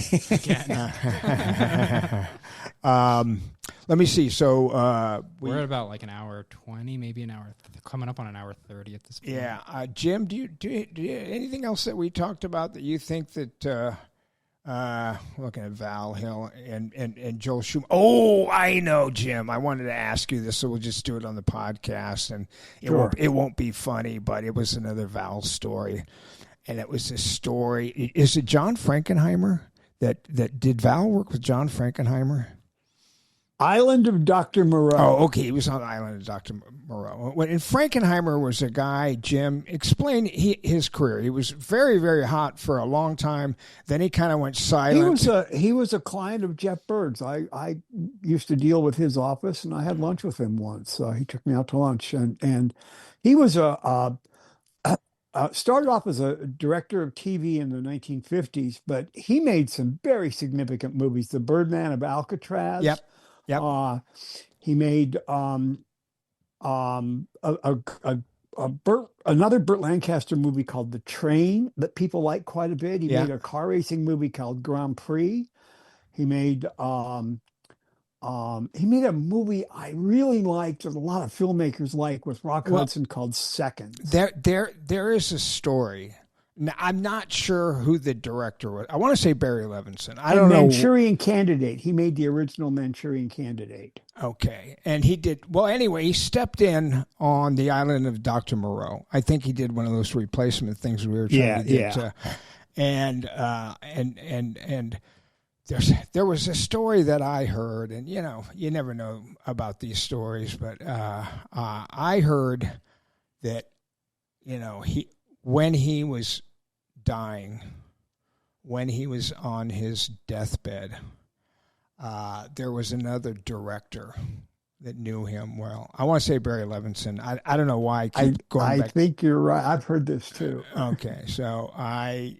Let me see. So we're at about like an hour 20, maybe an hour, coming up on an hour 30 at this point. Yeah. Jim, do you anything else that we talked about that you think that looking at Val Hill and Joel Schumacher? Oh, I know, Jim. I wanted to ask you this, so we'll just do it on the podcast, and it won't be funny, but it was another Val story. And it was a story. Is it John Frankenheimer that did Val work with John Frankenheimer? Island of Dr. Moreau. Oh, okay. He was on the Island of Dr. Moreau. And Frankenheimer was a guy, Jim, explain his career. He was very, very hot for a long time. Then he kind of went silent. He was a client of Jeff Bird's. I used to deal with his office, and I had lunch with him once. He took me out to lunch, and he was started off as a director of TV in the 1950s, but he made some very significant movies. The Birdman of Alcatraz. Yep. He made another Burt Lancaster movie called The Train that people like quite a bit. He made a car racing movie called Grand Prix. He made a movie I really liked, that a lot of filmmakers like, with Rock Hudson, called Seconds. There is a story. Now, I'm not sure who the director was. I want to say Barry Levinson. I don't know. Manchurian Candidate. He made the original Manchurian Candidate. Okay. And he did, well, anyway, he stepped in on the Island of Dr. Moreau. I think he did one of those replacement things we were trying to get. And there was a story that I heard, and, you know, you never know about these stories, but I heard that, you know, when he was dying, when he was on his deathbed, there was another director that knew him well. I want to say Barry Levinson. I don't know why I keep going back. I think you're right. I've heard this too. Okay, so and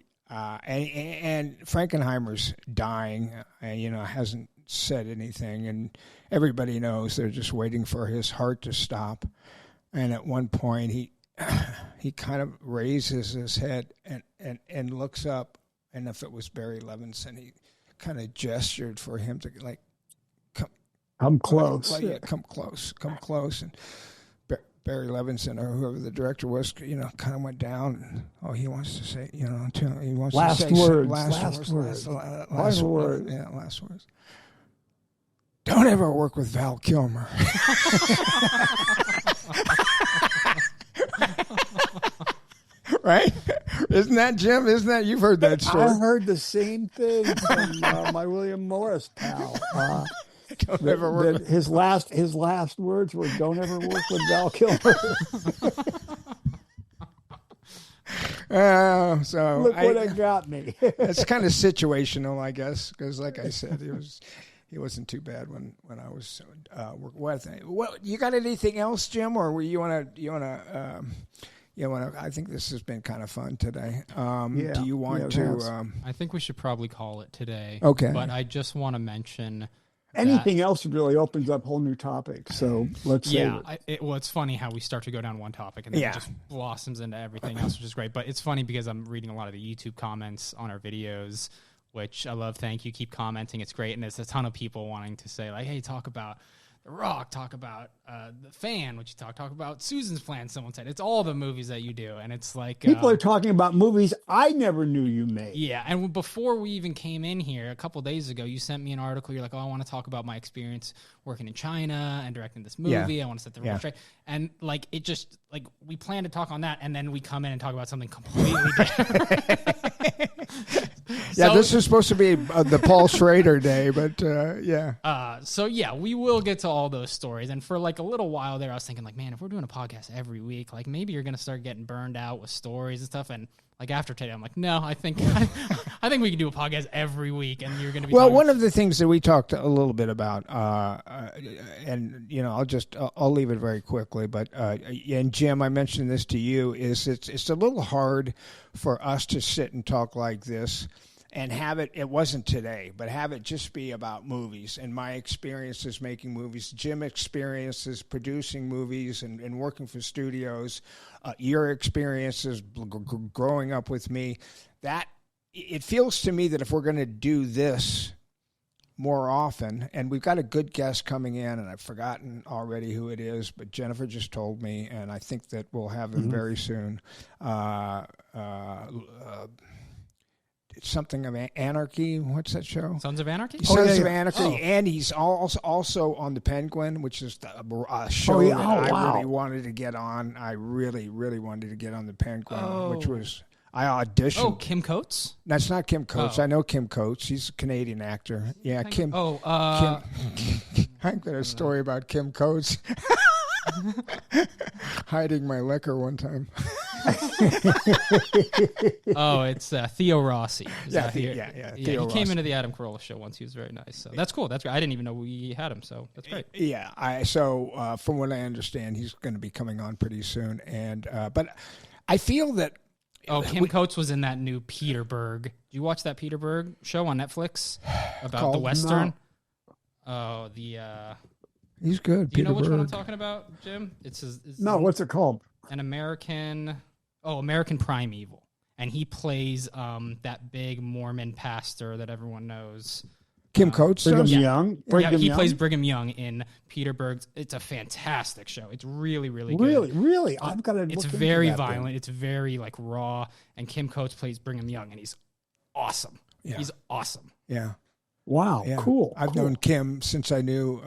Frankenheimer's dying, and, you know, hasn't said anything, and everybody knows they're just waiting for his heart to stop. And at one point, he kind of raises his head and looks up, and if it was Barry Levinson, he kind of gestured for him to, like, come close. Come close. And Barry Levinson, or whoever the director was, you know, kind of went down. He wants to say, you know, he wants last to say words. Last words. Yeah, last words. Don't ever work with Val Kilmer. Right? Isn't that, Jim? Isn't that, you've heard that story? I heard the same thing from my William Morris pal. His last words were, "Don't ever work with Val Kilmer." So look what it got me. It's kind of situational, I guess, because, like I said, he wasn't too bad when I was working. What, you got anything else, Jim, or you want to? I think this has been kind of fun today. Do you want to? I think we should probably call it today. Okay. But I just want to mention anything else really opens up whole new topics. So let's save it. It's funny how we start to go down one topic and then it just blossoms into everything else, which is great. But it's funny because I'm reading a lot of the YouTube comments on our videos, which I love. Thank you. Keep commenting. It's great. And there's a ton of people wanting to say, like, hey, talk about The Rock, talk about The Fan, which you talk about Susan's Plan, someone said. It's all the movies that you do, and it's like... people are talking about movies I never knew you made. Yeah, and before we even came in here, a couple days ago, you sent me an article. You're like, I want to talk about my experience working in China and directing this movie. I want to set the record straight. And, like, it just... Like, we plan to talk on that, and then we come in and talk about something completely different. This is supposed to be the Paul Schrader day, but we will get to all those stories. And for like a little while there, I was thinking, like, man, if we're doing a podcast every week, like, maybe you're going to start getting burned out with stories and stuff. And like after today, I'm like, no, I think we can do a podcast every week, and you're going to be. Well, one of the things that we talked a little bit about, and you know, I'll leave it very quickly, but and Jim, I mentioned this to you, is it's a little hard for us to sit and talk like this and have it wasn't today, but have it just be about movies and my experiences making movies, Jim experiences producing movies and working for studios, your experiences growing up with me. That it feels to me that if we're going to do this more often, and we've got a good guest coming in, and I've forgotten already who it is, but Jennifer just told me, and I think that we'll have him very soon. It's something of Anarchy. What's that show? Sons of Anarchy? Sons of Anarchy. And he's also on The Penguin, which is a show that I really wanted to get on. I really, really wanted to get on The Penguin, which was... I auditioned. Oh, Kim Coates? That's not Kim Coates. I know Kim Coates. He's a Canadian actor. Yeah, Kim. Oh, Kim. I've got a story about Kim Coates hiding my liquor one time. Oh, it's Theo Rossi. Yeah, Theo he Rossi. came into the Adam Carolla show once. He was very nice. So that's cool. That's great. I didn't even know we had him. So that's great. Yeah. So from what I understand, he's going to be coming on pretty soon. And but I feel that. Oh, Kim Coates was in that new Peter Berg. Did you watch that Peter Berg show on Netflix about the Western? No. Oh, he's good. Do you know which one I'm talking about, Jim? It's what's it called? An American Primeval. And he plays that big Mormon pastor that everyone knows. Kim Coates? Brigham Young? He plays Brigham Young in Peter Berg's. It's a fantastic show. It's really, really good. Really? I've got to look It's very violent. Then. It's very, raw. And Kim Coates plays Brigham Young, and he's awesome. Yeah. He's awesome. Yeah. Wow, yeah. Cool. I've known Kim since I knew,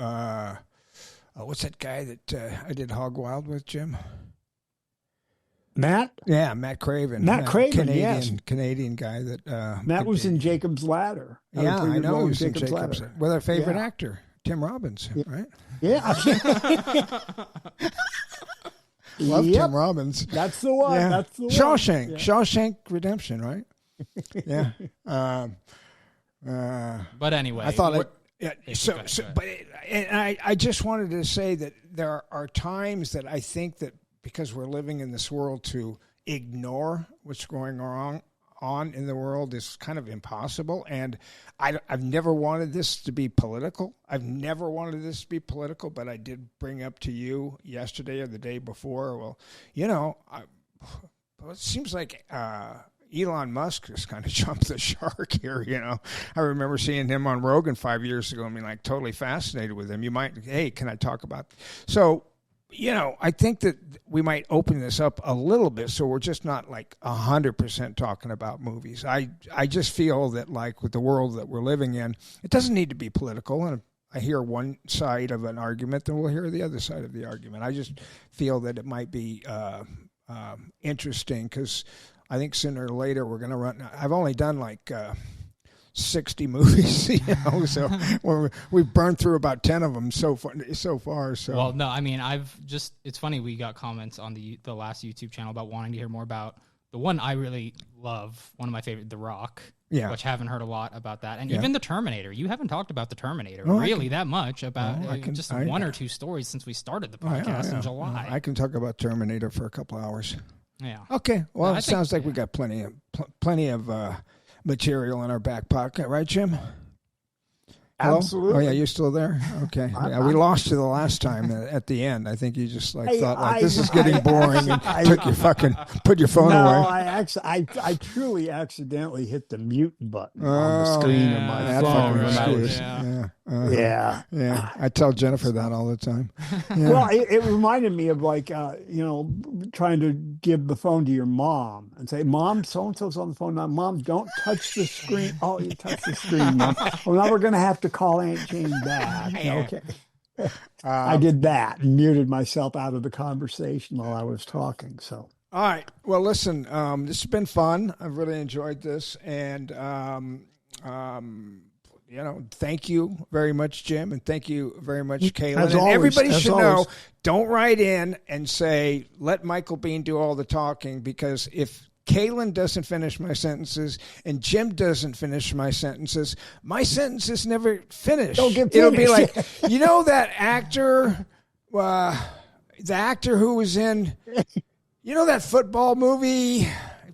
what's that guy that I did Hog Wild with, Jim? Matt? Yeah, Matt Craven. Matt Craven, Canadian guy that... Matt was in Jacob's Ladder. Yeah, I know he was in Jacob's Ladder. With our favorite actor, Tim Robbins, right? Yeah. Love Tim Robbins. That's the one. Yeah. That's the one. Shawshank Redemption, right? Yeah. But anyway... I thought... I just wanted to say that there are times that I think that because we're living in this world, to ignore what's going on in the world is kind of impossible. And I've never wanted this to be political. But I did bring up to you yesterday or the day before, well, it seems like Elon Musk just kind of jumped the shark here, I remember seeing him on Rogan 5 years ago. I mean, totally fascinated with him. Hey, can I talk about... So... I think that we might open this up a little bit so we're just not 100% talking about movies. I just feel that with the world that we're living in, it doesn't need to be political. And if I hear one side of an argument, then we'll hear the other side of the argument. I just feel that it might be interesting because I think sooner or later we're going to run. I've only done 60 movies, so we've burned through about 10 of them so far. So well, no, I mean, it's funny, we got comments on the last YouTube channel about wanting to hear more about the one I really love, one of my favorite, The Rock, which haven't heard a lot about that, and even The Terminator. You haven't talked about The Terminator that much about one or two stories since we started the podcast in July. I can talk about Terminator for a couple hours. Yeah. Okay. Well, it sounds like we got plenty of material in our back pocket, right, Jim? Hello? Absolutely. Oh, yeah, you're still there? Okay. We lost you the last time at the end. I think you just thought this is getting boring and put your phone away. I truly accidentally hit the mute button on the screen of my phone. Yeah. I tell Jennifer that all the time. Yeah. Well, it reminded me of trying to give the phone to your mom and say, Mom, so-and-so's on the phone now. Mom, don't touch the screen. Oh, you touched the screen, Mom. Well, now we're going to have to call Aunt Jane back. Okay. I did that and muted myself out of the conversation while I was talking. So. All right. Well, listen, this has been fun. I've really enjoyed this. And, thank you very much, Jim. And thank you very much, Kaylin. And everybody should know, don't write in and say, let Michael Bean do all the talking, because if Kaylin doesn't finish my sentences and Jim doesn't finish my sentences never finish. It'll be like, that actor, the actor who was in, that football movie,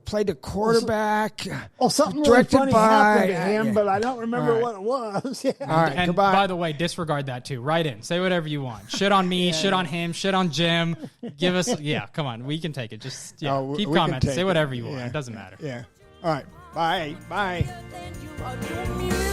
played a quarterback. Well, something directed really funny happened to him, but I don't remember what it was. Yeah. All right, and goodbye. By the way, disregard that too. Write in. Say whatever you want. Shit on me, shit on him, shit on Jim. Give us, come on. We can take it. Just keep commenting. Say whatever you want. It doesn't matter. Yeah. All right. Bye. Bye.